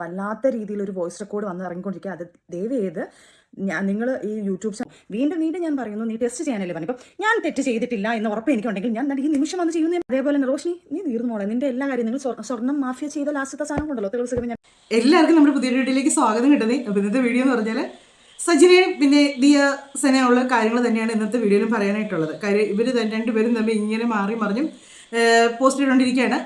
വല്ലാത്ത രീതിയിൽ ഒരു വോയിസ് റെക്കോർഡ് വന്ന് ഇറങ്ങിക്കൊണ്ടിരിക്കുക. അത് ദയവ് ചെയ്ത് നിങ്ങൾ ഈ യൂട്യൂബ് ചാനൽ വീണ്ടും ഞാൻ പറയുന്നു, നീ ടെസ്റ്റ് ചെയ്യാനല്ലേ പറഞ്ഞു. ഇപ്പം ഞാൻ തെറ്റ് ചെയ്തിട്ടില്ല എന്ന് ഉറപ്പ് എനിക്കുണ്ടെങ്കിൽ ഞാൻ ഈ നിമിഷം വന്ന് ചെയ്യുന്നു. അതേപോലെ തന്നെ റോഷ്നി, നീ തീർന്നു മോളെ, നിന്റെ എല്ലാ കാര്യം നിങ്ങൾ സ്വർണ്ണം മാഫിയ ചെയ്ത ലാസ്റ്റത്തെ സാധനം കൊണ്ടല്ലോ തെളിവ്. എല്ലാവർക്കും നമ്മുടെ പുതിയ വീഡിയോയിലേക്ക് സ്വാഗതം കിട്ടുന്നത്. അപ്പോൾ ഇന്നത്തെ വീഡിയോ എന്ന് പറഞ്ഞാൽ സജിനെയും പിന്നെ ദിയസനെയുള്ള കാര്യങ്ങൾ തന്നെയാണ് ഇന്നത്തെ വീഡിയോയിലും പറയാനായിട്ടുള്ളത്. കാര്യം ഇവർ രണ്ടുപേരും തമ്മിൽ ഇങ്ങനെ മാറി മറിഞ്ഞും പോസ്റ്റ് ഇട്ടുകൊണ്ടിരിക്കുകയാണ്.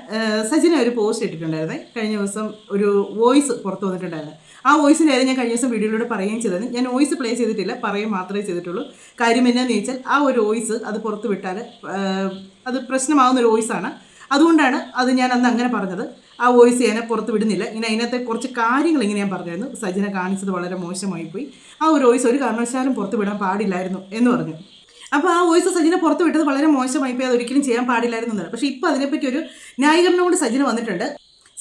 സജിന ഒരു പോസ്റ്റ് ഇട്ടിട്ടുണ്ടായിരുന്നേ കഴിഞ്ഞ ദിവസം, ഒരു വോയിസ് പുറത്തു വന്നിട്ടുണ്ടായിരുന്നു. ആ വോയിസിൻ്റെ കാര്യം ഞാൻ കഴിഞ്ഞ ദിവസം വീഡിയോയിലൂടെ പറയുകയും ചെയ്തത്. ഞാൻ വോയിസ് പ്ലേ ചെയ്തിട്ടില്ല, പറയുക മാത്രമേ ചെയ്തിട്ടുള്ളൂ. കാര്യം എന്നാന്ന് ചോദിച്ചാൽ ആ ഒരു വോയിസ് അത് പുറത്ത് വിട്ടാൽ അത് പ്രശ്നമാകുന്നൊരു വോയിസാണ്. അതുകൊണ്ടാണ് അത് ഞാൻ അന്ന് അങ്ങനെ പറഞ്ഞത്. ആ വോയിസ് ഞാൻ പുറത്ത് വിടുന്നില്ല. ഇങ്ങനെ അതിനകത്തെ കുറച്ച് കാര്യങ്ങൾ ഇങ്ങനെ ഞാൻ പറഞ്ഞായിരുന്നു. സജിന കാണിച്ചത് വളരെ മോശമായിപ്പോയി, ആ ഒരു വോയിസ് ഒരു കാരണവശാലും പുറത്ത് വിടാൻ പാടില്ലായിരുന്നു എന്ന് പറഞ്ഞു. അപ്പോൾ ആ വോയിസ് സജിന പുറത്ത് വിട്ടത് വളരെ മോശമായിപ്പോയി, അതൊരിക്കലും ചെയ്യാൻ പാടില്ലായിരുന്നു എന്നല്ല. പക്ഷേ ഇപ്പോൾ അതിനെപ്പറ്റി ഒരു ന്യായീകരണം കൊണ്ട് സജിന വന്നിട്ടുണ്ട്.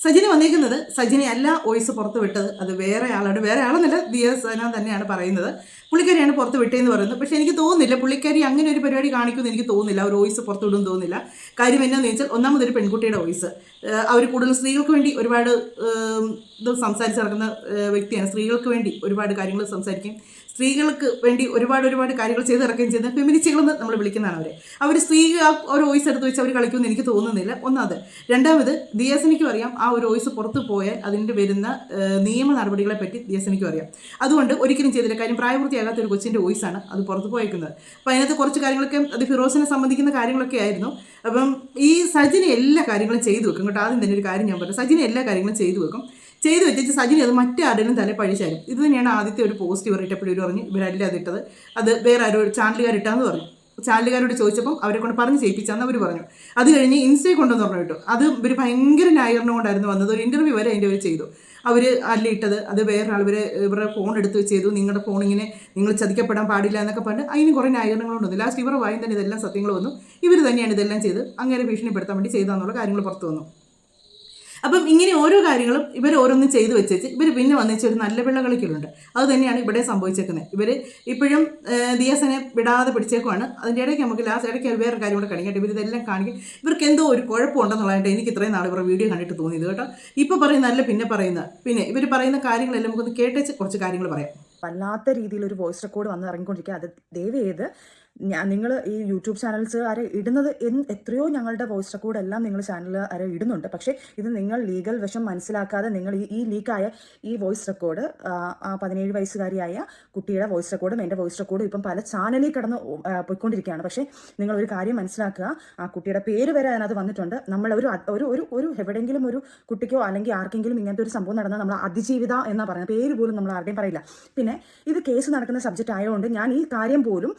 സജിന വന്നിരിക്കുന്നത് സജിനയല്ല വോയിസ് പുറത്ത് വിട്ടത്, അത് വേറെ ആളെന്നല്ല, ദിയസന തന്നെയാണ് പറയുന്നത്. പുള്ളിക്കാരിയാണ് പുറത്ത് വിട്ടതെന്ന് പറയുന്നത്. പക്ഷേ എനിക്ക് തോന്നുന്നില്ല പുള്ളിക്കാരി അങ്ങനെ ഒരു പരിപാടി കാണിക്കുമെന്ന് എനിക്ക് തോന്നുന്നില്ല. ഒരു വോയിസ് പുറത്ത് വിടുമെന്ന് തോന്നുന്നില്ല. കാര്യം എന്നാന്ന് വെച്ചാൽ, ഒന്നാമതൊരു പെൺകുട്ടിയുടെ വോയിസ്, അവർ കൂടുതൽ സ്ത്രീകൾക്ക് വേണ്ടി ഒരുപാട് ഇത് സംസാരിച്ച് നടക്കുന്ന വ്യക്തിയാണ്. സ്ത്രീകൾക്ക് വേണ്ടി ഒരുപാട് കാര്യങ്ങൾ സംസാരിക്കും, സ്ത്രീകൾക്ക് വേണ്ടി ഒരുപാട് കാര്യങ്ങൾ ചെയ്ത് ഇറക്കുകയും ചെയ്യുന്ന ഫെമിനിസ്റ്റുകളെന്ന് നമ്മൾ വിളിക്കുന്നതാണ് അവർ സ്ത്രീ ആ ഒരു വോയിസ് എടുത്ത് വെച്ച് അവർ കളിക്കുമെന്ന് എനിക്ക് തോന്നുന്നില്ല. ഒന്നാമത്. രണ്ടാമത്, ദിയസനിക്കും അറിയാം ആ ഒരു വോയിസ് പുറത്ത് പോയാൽ അതിൻ്റെ വരുന്ന നിയമ നടപടികളെ പറ്റി ദിയസനിക്കും അറിയാം. അതുകൊണ്ട് ഒരിക്കലും ചെയ്തില്ല. കാര്യം പ്രായപൂർത്തിയാകാത്ത ഒരു കൊച്ചിൻ്റെ വോയിസാണ് അത് പുറത്ത് പോയേക്കുന്നത്. അപ്പോൾ അതിനകത്ത് കുറച്ച് കാര്യങ്ങളൊക്കെ അത് ഫിറോസിനെ സംബന്ധിക്കുന്ന കാര്യങ്ങളൊക്കെ ആയിരുന്നു. അപ്പം ഈ സജിന എല്ലാ കാര്യങ്ങളും ചെയ്തു വെക്കും കേട്ടോ. ആദ്യം തന്നെ ഒരു കാര്യം ഞാൻ പറഞ്ഞു, സജിന എല്ലാ കാര്യങ്ങളും ചെയ്തു വെച്ചിട്ട് സജിന അത് മറ്റാരുടെയും തല പഴിച്ചാലും. ഇത് തന്നെയാണ് ആദ്യത്തെ ഒരു പോസ്റ്റ് ഇവർ ഇട്ടപ്പോഴും ഇവർ പറഞ്ഞു ഇവരല്ല അതിട്ടത്, അത് വേറെ ആരോ ചാനലുകാരിട്ടാന്ന് പറഞ്ഞു. ചാനലുകാരോട് ചോദിച്ചപ്പം അവരെ കൊണ്ട് പറഞ്ഞ് ചെയ്യിപ്പിച്ചാന്ന് അവർ പറഞ്ഞു. അത് കഴിഞ്ഞ് ഇൻസ്റ്റയിൽ കൊണ്ടെന്ന് പറഞ്ഞു കേട്ടോ. അത് ഇവർ ഭയങ്കര ന്യായീകരണം കൊണ്ടായിരുന്നു വന്നത്. ഒരു ഇൻ്റർവ്യൂ വരെ അതിൻ്റെ അവർ ചെയ്തു. അവർ അല്ല ഇട്ടത്, അത് വേറെ ആൾ ഇവരുടെ ഫോൺ എടുത്ത് ചെയ്തു, നിങ്ങളുടെ ഫോൺ ഇങ്ങനെ നിങ്ങൾ ചതിക്കപ്പെടാൻ പാടില്ല എന്നൊക്കെ പറഞ്ഞ് അതിന് കുറേ ന്യായീകരണങ്ങളുണ്ട്. ലാസ്റ്റ് ഇവർ വായും തന്നെ ഇതെല്ലാം സത്യങ്ങൾ വന്നു. ഇവർ തന്നെയാണ് ഇതെല്ലാം ചെയ്ത് അങ്ങനെ ഭീഷണിപ്പെടുത്താൻ വേണ്ടി ചെയ്താന്നുള്ള കാര്യങ്ങൾ പുറത്തു വന്നു. അപ്പം ഇങ്ങനെ ഓരോ കാര്യങ്ങളും ഇവർ ഓരോന്നും ചെയ്തു വെച്ചേച്ച് ഇവർ പിന്നെ വന്നിച്ച് ഒരു നല്ല പിള്ള കളിക്കലുണ്ട്. അത് തന്നെയാണ് ഇവിടെ സംഭവിച്ചേക്കുന്നത്. ഇവർ ഇപ്പോഴും ദിയസനെ വിടാതെ പിടിച്ചേക്കുവാണ്. അതിൻ്റെ ഇടയ്ക്ക് നമുക്ക് ലാസ്റ്റ് ഇടയ്ക്ക് വേറെ കാര്യം കൂടെ കാണിക്കട്ടെ. ഇവരിതെല്ലാം കാണിക്കും. ഇവർക്ക് എന്തോ ഒരു കുഴപ്പമുണ്ടെന്നുള്ളതായിട്ട് എനിക്ക് ഇത്രയും നാൾ ഇവരുടെ വീഡിയോ കണ്ടിട്ട് തോന്നിയത് കേട്ടോ. ഇപ്പോൾ പറയുന്നതല്ല പിന്നെ ഇവർ പറയുന്ന കാര്യങ്ങളെല്ലാം നമുക്കൊന്ന് കേട്ടേച്ച് കുറച്ച് കാര്യങ്ങൾ പറയാം. വല്ലാത്ത രീതിയിൽ ഒരു വോയിസ് റെക്കോർഡ് വന്ന് ഇറങ്ങിക്കൊണ്ടിരിക്കുക. അത് ദയവ് ചെയ്ത് നിങ്ങൾ ഈ യൂട്യൂബ് ചാനൽസ് ആരെ ഇടുന്നത് എത്രയോ ഞങ്ങളുടെ വോയിസ് റെക്കോർഡ് എല്ലാം നിങ്ങൾ ചാനൽ ആരെ ഇടുന്നുണ്ട്. പക്ഷേ ഇത് നിങ്ങൾ ലീഗൽ വശം മനസ്സിലാക്കാതെ നിങ്ങൾ ഈ ലീക്കായ ഈ വോയിസ് റെക്കോർഡ്, 17 വയസ്സുകാരിയായ കുട്ടിയുടെ വോയിസ് റെക്കോർഡും എൻ്റെ വോയിസ് റെക്കോർഡും ഇപ്പം പല ചാനലിൽ കടന്ന് പോയിക്കൊണ്ടിരിക്കുകയാണ്. പക്ഷേ നിങ്ങൾ ഒരു കാര്യം മനസ്സിലാക്കുക, ആ കുട്ടിയുടെ പേര് വരെ അതിനകത്ത് വന്നിട്ടുണ്ട്. നമ്മൾ ഒരു എവിടെയെങ്കിലും ഒരു കുട്ടിക്കോ അല്ലെങ്കിൽ ആർക്കെങ്കിലും ഇങ്ങനത്തെ ഒരു സംഭവം നടന്നാൽ നമ്മൾ അതിജീവിത എന്നാണ് പറയുന്നത്, പേര് പോലും നമ്മൾ ആരുടെയും പറയില്ല. പിന്നെ ഇത് കേസ് നടക്കുന്ന സബ്ജക്റ്റ് ആയതുകൊണ്ട് ഞാൻ ഈ കാര്യം പോലും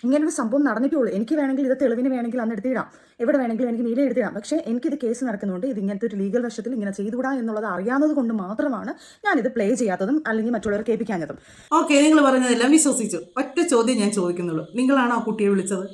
ഇങ്ങനൊരു സംഭവം നടന്നിട്ടുള്ളൂ. എനിക്ക് വേണമെങ്കിൽ ഇത് തെളിവിന് വേണമെങ്കിൽ അന്ന് എടുത്തിടാം, എവിടെ വേണമെങ്കിലും എനിക്ക് നീല എടുത്തിടാം. പക്ഷേ എനിക്കിത് കേസ് നടക്കുന്നുണ്ട്. ഇത് ഇങ്ങനത്തെ ഒരു ലീഗൽ വശത്തിൽ ഇങ്ങനെ ചെയ്തുകൂടാ എന്നുള്ളത് അറിയാവുന്നത് കൊണ്ട് മാത്രമാണ് ഞാനിത് പ്ലേ ചെയ്യാത്തതും അല്ലെങ്കിൽ മറ്റുള്ളവർ കേൾപ്പിക്കാഞ്ഞതും. ഓക്കെ, നിങ്ങൾ പറഞ്ഞതെല്ലാം വിശ്വസിച്ചു. ഒറ്റ ചോദ്യം ഞാൻ ചോദിക്കുന്നുള്ളൂ, നിങ്ങളാണോ ആ കുട്ടിയെ വിളിച്ചത്?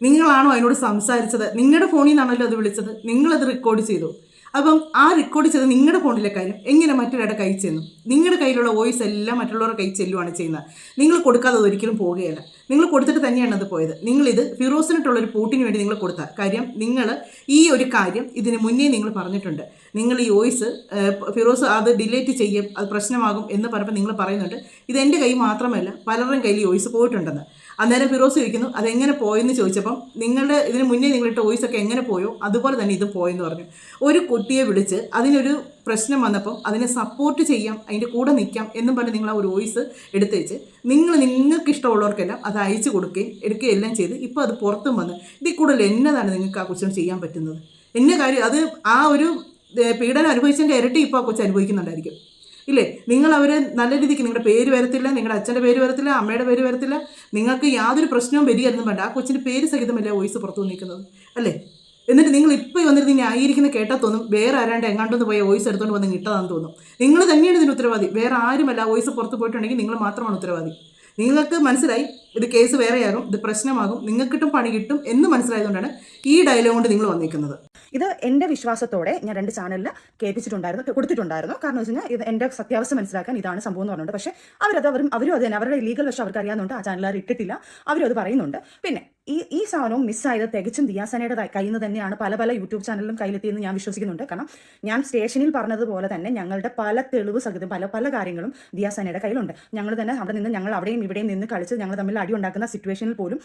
നിങ്ങളാണോ അതിനോട് സംസാരിച്ചത്? നിങ്ങളുടെ ഫോണിൽ നിന്നാണല്ലോ അത് വിളിച്ചത്, നിങ്ങളത് റെക്കോർഡ് ചെയ്തു. അപ്പം ആ റെക്കോർഡ് ചെയ്ത് നിങ്ങളുടെ ഫോണിലെ കാര്യം എങ്ങനെ മറ്റൊരാളുടെ കൈ ചെന്നു? നിങ്ങളുടെ കയ്യിലുള്ള വോയിസ് എല്ലാം മറ്റുള്ളവരുടെ കൈ ചെല്ലുവാണ് ചെയ്യുന്നത്. നിങ്ങൾ കൊടുക്കാതെ ഒരിക്കലും പോവുകയല്ല. നിങ്ങൾ കൊടുത്തിട്ട് തന്നെയാണ് അത് പോയത്. നിങ്ങളിത് ഫിറോസിനിട്ടുള്ളൊരു പൂട്ടിന് വേണ്ടി നിങ്ങൾ കൊടുത്ത കാര്യം, നിങ്ങൾ ഈ ഒരു കാര്യം ഇതിന് മുന്നേ നിങ്ങൾ പറഞ്ഞിട്ടുണ്ട്. നിങ്ങൾ ഈ വോയിസ് ഫിറോസ് അത് ഡിലീറ്റ് ചെയ്യും, അത് പ്രശ്നമാകും എന്ന് പറഞ്ഞപ്പോൾ നിങ്ങൾ പറയുന്നുണ്ട് ഇത് എൻ്റെ കൈ മാത്രമല്ല പലരുടെയും കയ്യിൽ ഈ വോയിസ് പോയിട്ടുണ്ടെന്ന്. അന്നേരം ഫിറോസ് ചോദിക്കുന്നു അതെങ്ങനെ പോയെന്ന് ചോദിച്ചപ്പം നിങ്ങളുടെ ഇതിന് മുന്നേ നിങ്ങളിട്ട വോയിസൊക്കെ എങ്ങനെ പോയോ അതുപോലെ തന്നെ ഇത് പോയെന്ന് പറഞ്ഞു. ഒരു കുട്ടിയെ വിളിച്ച് അതിനൊരു പ്രശ്നം വന്നപ്പം അതിനെ സപ്പോർട്ട് ചെയ്യാം, അതിൻ്റെ കൂടെ നിൽക്കാം എന്നും പറഞ്ഞ് നിങ്ങൾ ആ ഒരു വോയിസ് എടുത്തേച്ച് നിങ്ങൾക്ക് ഇഷ്ടമുള്ളവർക്കെല്ലാം അത് അയച്ചു എടുക്കുകയും എല്ലാം ചെയ്ത് ഇപ്പോൾ അത് പുറത്തും വന്ന് ഇതിൽ കൂടുതൽ എന്നതാണ് നിങ്ങൾക്ക് ആ കൊച്ചിന് ചെയ്യാൻ പറ്റുന്നത്? എന്നെ കാര്യം അത് ആ ഒരു പീഡനം അനുഭവിച്ചതിൻ്റെ ഇരട്ടി ഇപ്പോൾ ആ കൊച്ചു അനുഭവിക്കുന്നുണ്ടായിരിക്കും ഇല്ലേ? നിങ്ങൾ അവർ നല്ല രീതിക്ക് നിങ്ങളുടെ പേര് വരത്തില്ല, നിങ്ങളുടെ അച്ഛൻ്റെ പേര് വരത്തില്ല, അമ്മയുടെ പേര് വരത്തില്ല, നിങ്ങൾക്ക് യാതൊരു പ്രശ്നവും വരികയെന്നും വേണ്ട. ആ കൊച്ചിൻ്റെ പേര് സഹിതമല്ലേ വോയിസ് പുറത്തു നിൽക്കുന്നത് അല്ലേ? എന്നിട്ട് നിങ്ങൾ ഇപ്പോൾ വന്നിരുന്ന് ന്യായീകരിക്കുന്ന കേട്ടാൽ തോന്നും വേറെ ആരാണ്ട് എങ്ങാണ്ടൊന്ന് പോയ വോയിസ് എടുത്തുകൊണ്ട് വന്ന് ഇട്ടതാണെന്ന് തോന്നും. നിങ്ങൾ തന്നെയാണ് ഇതിന് ഉത്തരവാദി, വേറെ ആരുമല്ല. വോയിസ് പുറത്ത് പോയിട്ടുണ്ടെങ്കിൽ നിങ്ങൾ മാത്രമാണ് ഉത്തരവാദി. നിങ്ങൾക്ക് മനസ്സിലായി ഇത് കേസ് വേറെയാകും, ഇത് പ്രശ്നമാകും, നിങ്ങൾക്കിട്ടും പണി കിട്ടും എന്ന് മനസ്സിലായതുകൊണ്ടാണ് ഈ ഡയലോഗ് കൊണ്ട് നിങ്ങൾ വന്നിരിക്കുന്നത്. ഇത് എൻ്റെ വിശ്വാസത്തോടെ ഞാൻ 2 ചാനലിൽ കൊടുത്തിട്ടുണ്ടായിരുന്നു. കാരണം വെച്ച് കഴിഞ്ഞാൽ ഇത് എൻ്റെ സത്യാവസ്ഥ മനസ്സിലാക്കാൻ ഇതാണ് സംഭവം എന്ന് പറഞ്ഞിട്ടുണ്ട്. പക്ഷേ അവരും അത് തന്നെ അവരുടെ ലീഗൽ വശം അവർക്ക് അറിയാവുന്നുണ്ട്. ആ ചാനലുകാർ ഇട്ടിട്ടില്ല, അവരും അത് പറയുന്നുണ്ട്. പിന്നെ ഈ സാധനവും മിസ്സായത് തികച്ചും ദിയാസനയുടെ കയ്യിൽ നിന്ന് തന്നെയാണ്. പല പല യൂട്യൂബ് ചാനലിലും കയ്യിലെത്തിയെന്ന് ഞാൻ വിശ്വസിക്കുന്നുണ്ട്. കാരണം ഞാൻ സ്റ്റേഷനിൽ പറഞ്ഞതുപോലെ തന്നെ ഞങ്ങളുടെ പല തെളിവ് സഹിതം പല പല കാര്യങ്ങളും ദിയാസനയുടെ കയ്യിലുണ്ട്. ഞങ്ങൾ തന്നെ അവിടെ നിന്ന് ഞങ്ങൾ അവിടെയും ഇവിടെയും നിന്ന് കളിച്ച് ഞങ്ങൾ തമ്മിൽ അടി ഉണ്ടാക്കുന്ന സിറ്റുവേഷനിൽ പോലും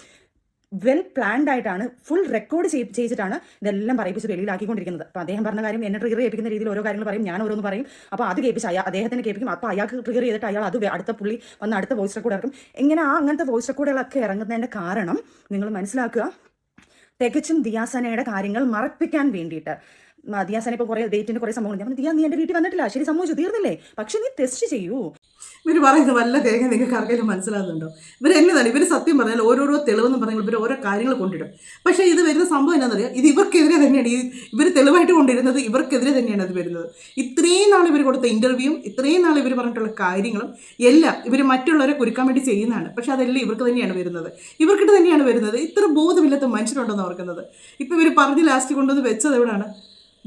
വെൽ പ്ലാൻഡ് ആയിട്ടാണ്, ഫുൾ റെക്കോർഡ് ചെയ്തിട്ടാണ് ഇതെല്ലാം പറയിപ്പിച്ച് വെളിയിലാക്കിക്കൊണ്ടിരിക്കുന്നത്. അപ്പോൾ അദ്ദേഹം പറഞ്ഞ കാര്യം എന്നെ ട്രിഗർ ചെയ്യിപ്പിക്കുന്ന രീതിയിൽ ഓരോ കാര്യങ്ങൾ പറയും, ഞാൻ ഓരോന്ന് പറയും. അപ്പോൾ അത് കേൾപ്പിച്ച് അദ്ദേഹത്തിന് കേൾപ്പിക്കും. അപ്പോൾ അയാൾക്ക് ട്രിഗർ ചെയ്തിട്ട് അയാൾ അത് അടുത്ത പുള്ളി വന്ന് അടുത്ത വോയിസ് റെക്കോർഡ് ഇറക്കും. ഇങ്ങനെ അങ്ങനത്തെ വോയിസ് റെക്കോർഡുകളൊക്കെ ഇറങ്ങുന്നതിൻ്റെ കാരണം നിങ്ങൾ മനസ്സിലാക്കുക, തികച്ചും ദിയാസനയുടെ കാര്യങ്ങൾ മറപ്പിക്കാൻ വേണ്ടിയിട്ട്. ദിയാസന ഇപ്പോൾ കുറേ ഡേറ്റിൻ്റെ കുറേ സംഭവങ്ങൾ ഞാൻ ദിയാ നീ എൻ്റെ വീട്ടിൽ വന്നിട്ടില്ല, ശരി സംഭവിച്ചു തീർന്നില്ലേ, പക്ഷെ നീ ടെസ്റ്റ് ചെയ്യൂ. ഇവർ പറയുന്നത് വല്ല തേങ്ങ നിങ്ങൾക്ക് ആർക്കെങ്കിലും മനസ്സിലാകുന്നുണ്ടോ? ഇവർ എന്നതാണ് ഇവർ സത്യം പറഞ്ഞാൽ ഓരോരോ തെളിവെന്ന് പറഞ്ഞാൽ ഇവർ ഓരോ കാര്യങ്ങൾ കൊണ്ടിടും. പക്ഷേ ഇത് വരുന്ന സംഭവം എന്താണെന്നറിയാം, ഇത് ഇവർക്കെതിരെ തന്നെയാണ്. ഇവർ തെളിവായിട്ട് കൊണ്ടിരുന്നത് ഇവർക്കെതിരെ തന്നെയാണ് അത് വരുന്നത്. ഇത്രയും നാൾ ഇവർ കൊടുത്ത ഇൻ്റർവ്യൂവും ഇത്രയും നാൾ ഇവർ പറഞ്ഞിട്ടുള്ള കാര്യങ്ങളും എല്ലാം ഇവർ മറ്റുള്ളവരെ കുരുക്കാൻ വേണ്ടി ചെയ്യുന്നതാണ്. പക്ഷെ അതെല്ലാം ഇവർക്ക് തന്നെയാണ് വരുന്നത്, ഇവർക്കിട്ട് തന്നെയാണ് വരുന്നത്. ഇത്ര ബോധമില്ലാത്ത മനുഷ്യരുണ്ടെന്ന് ഓർക്കുന്നത്. ഇപ്പോൾ ഇവർ പറഞ്ഞ് ലാസ്റ്റ് കൊണ്ടുവന്ന് വെച്ചത് എവിടെയാണ്?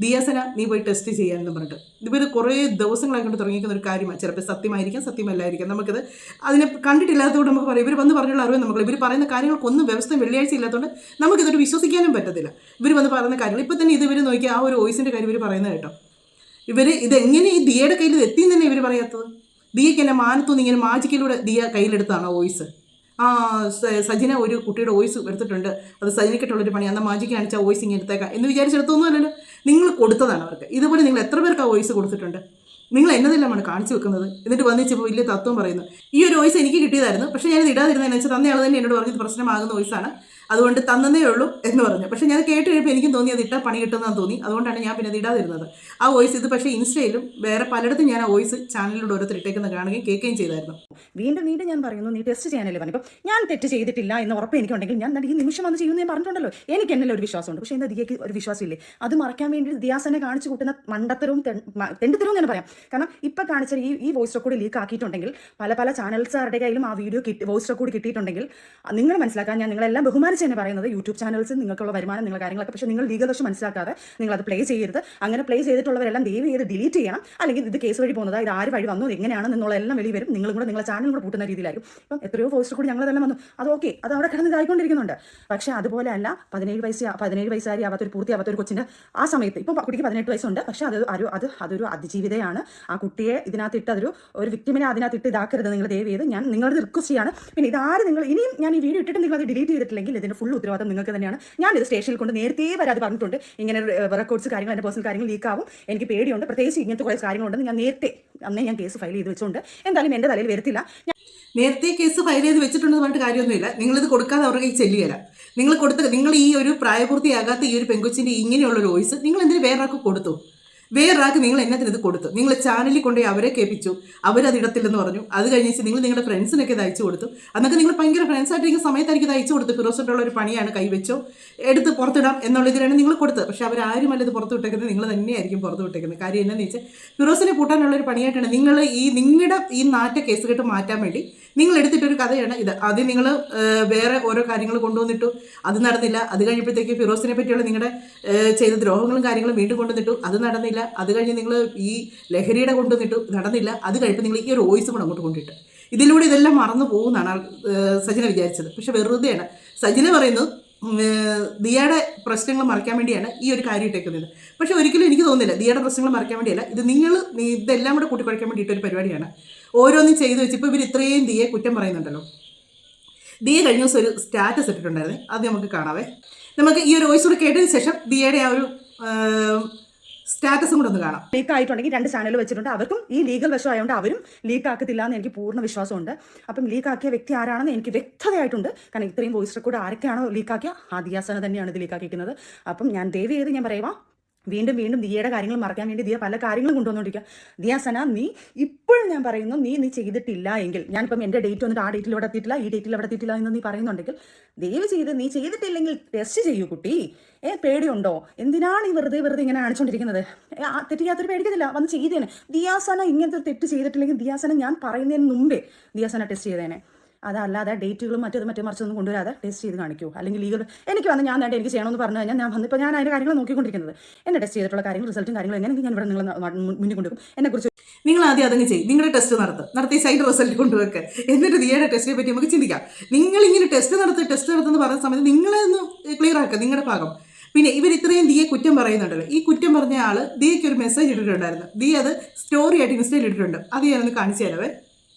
ദിയാസന നീ പോയി ടെസ്റ്റ് ചെയ്യാമെന്ന് പറഞ്ഞിട്ട് ഇവർ കുറേ ദിവസങ്ങളായി കൊണ്ട് തുടങ്ങിയിരിക്കുന്ന ഒരു കാര്യമാണ്. ചിലപ്പോൾ സത്യമായിരിക്കാം, സത്യമല്ലായിരിക്കാം. നമുക്കത് അതിനെ കണ്ടിട്ടില്ലാത്തതുകൊണ്ട് നമുക്ക് പറയാം. ഇവർ വന്ന് പറഞ്ഞുള്ള അറിവ് നമുക്ക് ഇവർ പറയുന്ന കാര്യങ്ങൾക്കൊന്നും വ്യവസ്ഥ വെള്ളിയാഴ്ച ഇല്ലാത്തതുകൊണ്ട് നമുക്കിതൊട്ട് വിശ്വസിക്കാനും പറ്റത്തില്ല. ഇവർ വന്ന് പറയുന്ന കാര്യങ്ങൾ ഇപ്പോൾ തന്നെ ഇവർ നോക്കിയാൽ ആ ഒരു വോയിസിൻ്റെ കാര്യം ഇവർ പറയുന്നത് കേട്ടോ. ഇതെങ്ങനെ ഈ ദിയയുടെ കയ്യിൽ എത്തിയെന്ന് തന്നെ ഇവർ പറയാത്തത്? ദിയയ്ക്ക് എന്നെ മാനത്തുനിന്ന് ഇങ്ങനെ മാജിക്കിലൂടെ ദിയ കയ്യിലെടുത്താണോ വോയിസ്? സജിന ഒരു കുട്ടിയുടെ വോയിസ് എടുത്തിട്ടുണ്ട്, അത് സജിനയ്ക്കിട്ടുള്ളൊരു പണി, അന്ന് മാജിക്ക് കാണിച്ച വോയിസ് ഇങ്ങനെ എടുത്തേക്കാം എന്ന് വിചാരിച്ചെടുത്തൊന്നുമല്ലല്ലോ. നിങ്ങൾ കൊടുത്തതാണ് അവർക്ക്. ഇതുപോലെ നിങ്ങൾ എത്ര പേർക്ക് ആ വോയിസ് കൊടുത്തിട്ടുണ്ട്? നിങ്ങൾ എന്നതെല്ലാമാണ് കാണിച്ചു വെക്കുന്നത്. എന്നിട്ട് വന്നിച്ചപ്പോൾ വലിയ തത്വം പറയുന്നു. ഈ ഒരു വോയിസ് എനിക്ക് കിട്ടിയതായിരുന്നു, പക്ഷേ ഞാനത് ഇടാതിരുന്നതെന്ന് വെച്ചാൽ തന്നയാൾ തന്നെ എന്നോട് പറഞ്ഞത് പ്രശ്നമാകുന്ന വോയിസാണ്, അതുകൊണ്ട് തന്നതേ ഉള്ളൂ എന്ന് പറഞ്ഞു. പക്ഷേ ഞാൻ കേട്ട് കഴിയുമ്പോൾ എനിക്കും തോന്നി അത് ഇട്ടാൽ പണി കിട്ടുന്നതെന്ന് തോന്നി. അതുകൊണ്ടാണ് ഞാൻ പിന്നെ അത് ഇടാതിരുന്നത്. ആ വോയിസ് ഇത് പക്ഷേ ഇൻസ്റ്റയിലും വേറെ പലയിടത്തും ഞാൻ ആ വോയിസ് ചാനലിലൂടെ ഓരോരുത്തർ ഇട്ടേക്കുന്ന കാണുകയും കേൾക്കുകയും ചെയ്തായിരുന്നു. വീണ്ടും ഞാൻ പറയുന്നു, നീ ടെസ്റ്റ് ചെയ്യാനല്ലേ പറഞ്ഞു. ഇപ്പം ഞാൻ തെറ്റ് ചെയ്തിട്ടില്ല എന്ന് ഉറപ്പ് എനിക്കുണ്ടെങ്കിൽ ഞാൻ ഈ നിമിഷം വന്ന് ചെയ്യുമെന്ന് ഞാൻ പറഞ്ഞിട്ടുണ്ടല്ലോ. എനിക്ക് എന്നല്ല ഒരു വിശ്വാസമുണ്ട്. പക്ഷേ എന്താ ദിയയ്ക്ക് ഒരു വിശ്വാസമില്ലേ? അത് മറക്കാൻ വേണ്ടി ദിയാസനെ കാണിച്ചു കൂട്ടുന്ന മണ്ടത്തരവും തെണ്ടിത്തരവും ഞാൻ പറയാം. കാരണം ഇപ്പം കാണിച്ച ഈ വോയിസ് റെക്കോർഡ് ലീക്ക് ആക്കിയിട്ടുണ്ടെങ്കിൽ പല പല ചാനൽസുകാരുടെ കയ്യിലും ആ വീഡിയോ വോയിസ് റെക്കോർഡ് കിട്ടിയിട്ടുണ്ടെങ്കിൽ നിങ്ങൾ മനസ്സിലാക്കാൻ ഞാൻ നിങ്ങളെല്ലാം ബഹുമാനിച്ച് തന്നെ പറയുന്നത്, യൂട്യൂബ് ചാനൽസ് നിങ്ങൾക്കുള്ള വരുമാനം നിങ്ങളുടെ കാര്യങ്ങളൊക്കെ, പക്ഷേ നിങ്ങൾ ലീഗൽ വശം മനസ്സിലാക്കാതെ നിങ്ങൾ അത് പ്ലേ ചെയ്യരുത്. അങ്ങനെ പ്ലേ ചെയ്തിട്ടുള്ളവരെല്ലാം ദയവ് ചെയ്ത് ഡിലീറ്റ് ചെയ്യണം. അല്ലെങ്കിൽ ഇത് കേസ് വഴി പോകുന്നത്, ഇത് ആര് വഴി വന്നു, എങ്ങനെയാണ് എന്നുള്ള എല്ലാം വെളി വരും. നിങ്ങളും കൂടെ നിങ്ങളുടെ ചാനലും കൂടെ പൂട്ടുന്ന രീതിയിലായിരിക്കും. ഇപ്പം എത്രയോ വോയിസ് റെക്കോർഡ് ഞങ്ങളതെല്ലാം വന്നു, അത് ഓക്കെ, അത് അവിടെ കിടന്ന് ഇതായിക്കൊണ്ടിരിക്കുന്നുണ്ട്. പക്ഷേ അതുപോലെ അല്ല 17 വയസ്സായി ആവാത്തൊരു പൂർത്തിയാവാത്തൊരു കൊച്ചിൻ്റെ ആ സമയത്ത്, ഇപ്പോൾ കുട്ടിക്ക് 18 വയസ്സുണ്ട്, പക്ഷേ അതൊരു അതിജീവിതയാണ്. ആ കുട്ടിയെ ഇതിനകത്തിട്ട് ഒരു വിക്ടിമിനെ അതിനകത്തിട്ട് ഇതാക്കരുത് നിങ്ങൾ ദയവ് ചെയ്ത്. ഞാൻ നിങ്ങളത് റിക്വസ്റ്റ് ചെയ്യാണ്. പിന്നെ ഇതാരും നിങ്ങൾ ഇനിയും ഞാൻ ഈ വീഡിയോ ഇട്ടിട്ട് നിങ്ങൾ അത് ഡിലീറ്റ് ചെയ്തിട്ടില്ലെങ്കിൽ ഇതിൻ്റെ ഫുൾ ഉത്തരവാദിത്തം നിങ്ങൾക്ക് തന്നെയാണ്. ഞാനിത് സ്റ്റേഷനിൽ കൊണ്ട് നേരത്തെ വരാതെ പറഞ്ഞിട്ടുണ്ട്, ഇങ്ങനെ റെക്കോർഡ്സ് കാര്യങ്ങൾ എൻ്റെ പേഴ്സണൽ കാര്യങ്ങൾ ലീക്കാവും, എനിക്ക് പേടിയുണ്ട്, പ്രത്യേകിച്ച് ഇങ്ങനത്തെ കുറേ കാര്യങ്ങളുണ്ടെന്ന് ഞാൻ നേരത്തെ അന്നേ ഞാൻ കേസ് ഫയൽ ചെയ്ത് വെച്ചുകൊണ്ട് എന്തായാലും എൻ്റെ തലയിൽ വരത്തില്ല. നേരത്തെ കേസ് ഫയൽ ചെയ്ത് വെച്ചിട്ടുണ്ടെന്ന് പറഞ്ഞിട്ട് കാര്യമൊന്നുമില്ല. നിങ്ങളിത് കൊടുക്കാതെ അവരുടെ കയ്യിൽ ചെല്ലുകയില്ല. നിങ്ങൾ ഈ ഒരു പ്രായപൂർത്തിയാകാത്ത ഈ ഒരു പെങ്കൊച്ചിൻ്റെ ഇങ്ങനെയുള്ളൊരു വോയിസ് നിങ്ങൾ എന്തിന് വേറൊരാൾക്ക് കൊടുത്തു? വേറൊരാൾക്ക് നിങ്ങൾ എന്നത്തിന് ഇത് കൊടുത്തു? നിങ്ങൾ ചാനലിൽ കൊണ്ടുപോയി അവരെ കേൾപ്പിച്ചു, അവരത് ഇടത്തില്ലെന്ന് പറഞ്ഞു. അത് കഴിഞ്ഞിട്ട് നിങ്ങൾ നിങ്ങളുടെ ഫ്രണ്ട്സിനൊക്കെ ഇത് അയച്ചു കൊടുത്തു. അന്നൊക്കെ നിങ്ങൾ ഭയങ്കര ഫ്രണ്ട്സായിട്ടിരിക്കുന്ന സമയത്തായിരിക്കും ഇത് അയച്ചു കൊടുത്തു. ഫിറോസിട്ടുള്ള ഒരു പണിയാണ്, കൈവച്ചോ എടുത്ത് പുറത്തിടാം എന്നുള്ള ഇതിലാണ് നിങ്ങൾ കൊടുത്തത്. പക്ഷേ അവരാരുമല്ല ഇത് പുറത്ത് വിട്ടേക്കുന്നത്, നിങ്ങൾ തന്നെയായിരിക്കും പുറത്ത് വിട്ടേക്കുന്നത്. കാര്യം എന്താണെന്ന് വെച്ചാൽ ഫിറോസിനെ പൂട്ടാനുള്ളൊരു പണിയായിട്ടാണ് നിങ്ങളുടെ ഈ നാറ്റ കേസ് കേട്ട് മാറ്റാൻ വേണ്ടി നിങ്ങൾ എടുത്തിട്ടൊരു കഥയാണ് ഇത്. ആദ്യം നിങ്ങൾ വേറെ ഓരോ കാര്യങ്ങൾ കൊണ്ടുവന്നിട്ടു, അത് നടന്നില്ല. അത് കഴിഞ്ഞപ്പോഴത്തേക്ക് ഫിറോസിനെ പറ്റിയുള്ള നിങ്ങളുടെ ചെയ്ത ദ്രോഹങ്ങളും കാര്യങ്ങളും വീണ്ടും കൊണ്ടുവന്നിട്ടു, അത് നടന്നില്ല. അത് കഴിഞ്ഞ് നിങ്ങൾ ഈ ലഹരിയുടെ കൊണ്ടുവന്നിട്ടു, നടന്നില്ല. അത് കഴിയുമ്പോൾ നിങ്ങൾ ഈ ഒരു വോയിസ് കൂടെ അങ്ങോട്ട് കൊണ്ടിട്ട് ഇതിലൂടെ ഇതെല്ലാം മറന്നു പോകുമെന്നാണ് സജിന വിചാരിച്ചത്. പക്ഷെ വെറുതെയാണ്. സജിന പറയുന്നത് ദിയയുടെ പ്രശ്നങ്ങൾ മറയ്ക്കാൻ വേണ്ടിയാണ് ഈ ഒരു കാര്യം ഇട്ടേക്കുന്നത്. പക്ഷെ ഒരിക്കലും എനിക്ക് തോന്നുന്നില്ല ദിയയുടെ പ്രശ്നങ്ങൾ മറയ്ക്കാൻ വേണ്ടിയല്ല. ഇതെല്ലാം കൂടെ കൂട്ടിക്കുഴയ്ക്കാൻ വേണ്ടിയിട്ടൊരു പരിപാടിയാണ്. ഓരോന്നും ചെയ്തു വെച്ച് ഇപ്പോൾ ഇവർ ഇത്രയും ദിയെ കുറ്റം പറയുന്നുണ്ടല്ലോ. ദിയ കഴിഞ്ഞ ദിവസം ഒരു സ്റ്റാറ്റസ് ഇട്ടിട്ടുണ്ടായിരുന്നേ, അത് നമുക്ക് കാണാവേ. നമുക്ക് ഈ ഒരു വോയിസ് കൂടെ കേട്ടതിന് ശേഷം ദിയയുടെ ആ ഒരു സ്റ്റാറ്റസും കൂടെ ഒന്ന് കാണാം. ലീക്ക് ആയിട്ടുണ്ടെങ്കിൽ 2 ചാനൽ വെച്ചിട്ടുണ്ട്. അവർക്കും ഈ ലീഗൽ വശം ആയതുകൊണ്ട് അവരും ലീക്ക് ആക്കത്തില്ല എന്ന് എനിക്ക് പൂർണ്ണ വിശ്വാസമുണ്ട്. അപ്പം ലീക്ക് ആക്കിയ വ്യക്തി ആരാണെന്ന് എനിക്ക് വ്യക്തതയായിട്ടുണ്ട്. കാരണം ഇത്രയും വോയിസ് റെക്കോർഡ് ആരൊക്കെയാണോ ലീക്കാക്കിയ ആ ദിയാസന തന്നെയാണ് ഇത് ലീക്കാക്കിയിരിക്കുന്നത്. അപ്പം ഞാൻ ദയവ് ചെയ്ത് ഞാൻ പറയുക, വീണ്ടും ദിയയുടെ കാര്യങ്ങൾ മറക്കാൻ വേണ്ടി ദിയ പല കാര്യങ്ങളും കൊണ്ടുവന്നുകൊണ്ടിരിക്കുക. ദിയാസന, നീ ഇപ്പോഴും ഞാൻ പറയുന്നു, നീ ചെയ്തിട്ടില്ല എങ്കിൽ, ഞാനിപ്പം എൻ്റെ ഡേറ്റ് വന്നിട്ട് ആ ഡേറ്റിൽ ഇവിടെ എത്തിയിട്ടില്ല, ഈ ഡേറ്റിൽ ഇവിടെ എത്തിയിട്ടില്ല എന്ന് നീ പറയുന്നുണ്ടെങ്കിൽ ദയവ് ചെയ്ത് നീ ചെയ്തിട്ടില്ലെങ്കിൽ ടെസ്റ്റ് ചെയ്യൂ കുട്ടി. പേടിയുണ്ടോ? എന്തിനാണ് ഈ വെറുതെ ഇങ്ങനെ കാണിച്ചുകൊണ്ടിരിക്കുന്നത്? തെറ്റ് ചെയ്യാത്തൊരു പേടിക്കത്തില്ല, വന്ന് ചെയ്തേനെ. ദിയാസന ഇങ്ങനത്തെ തെറ്റ് ചെയ്തിട്ടില്ലെങ്കിൽ ദിയാസന ഞാൻ പറയുന്നതിന് മുമ്പേ ദിയാസന ടെസ്റ്റ് ചെയ്തേനെ. അതല്ലാതെ ഡേറ്റുകളും മറ്റേ മറിച്ചൊന്നും കൊണ്ടുവരാതെ ടെസ്റ്റ് ചെയ്ത് കാണിക്കൂ. അല്ലെങ്കിൽ ലീഗൽ എനിക്ക് വന്ന് ഞാൻ നേട്ടം എനിക്ക് ചെയ്യണമെന്ന് പറഞ്ഞു കഴിഞ്ഞാൽ ഞാൻ വന്നിപ്പോൾ ഞാൻ അതിൻ്റെ കാര്യങ്ങൾ നോക്കിക്കൊണ്ടിരിക്കുന്നത്. എന്നെ ടെസ്റ്റ് ചെയ്തിട്ടുള്ള കാര്യങ്ങൾ റിസൾട്ടും കാര്യങ്ങളും എങ്ങനെയെങ്കിലും ഞാൻ ഇവിടെ നിങ്ങൾ മുന്നിൽ കൊണ്ടുവരും. എന്നെക്കുറിച്ച് നിങ്ങൾ ആദ്യം അതങ്ങ് ചെയ്യും. നിങ്ങളുടെ ടെസ്റ്റ് നടത്തി അതിൻ്റെ റിസൾട്ട് കൊണ്ടുവെക്കുക. എന്നിട്ട് ദിയയുടെ ടെസ്റ്റിനെ പറ്റി നമുക്ക് ചിന്തിക്കാം. നിങ്ങളിങ്ങനെ ടെസ്റ്റ് നടത്തുന്ന പറയുന്ന സമയത്ത് നിങ്ങളൊന്ന് ക്ലിയർ ആക്കുക നിങ്ങളുടെ ഭാഗം. പിന്നെ ഇവർ ഇത്രയും ദിയെ കുറ്റം പറയുന്നുണ്ടല്ലോ. ഈ കുറ്റം പറഞ്ഞ ആൾ ദിയയ്ക്ക് ഒരു മെസ്സേജ് ഇട്ടിട്ടുണ്ടായിരുന്നു. ദിയ അത് സ്റ്റോറി ആയിട്ട് ഇൻസ്റ്റയിൽ ഇട്ടിട്ടുണ്ട്. അത് ഞാനൊന്ന് കാണിച്ചു തരാവേ.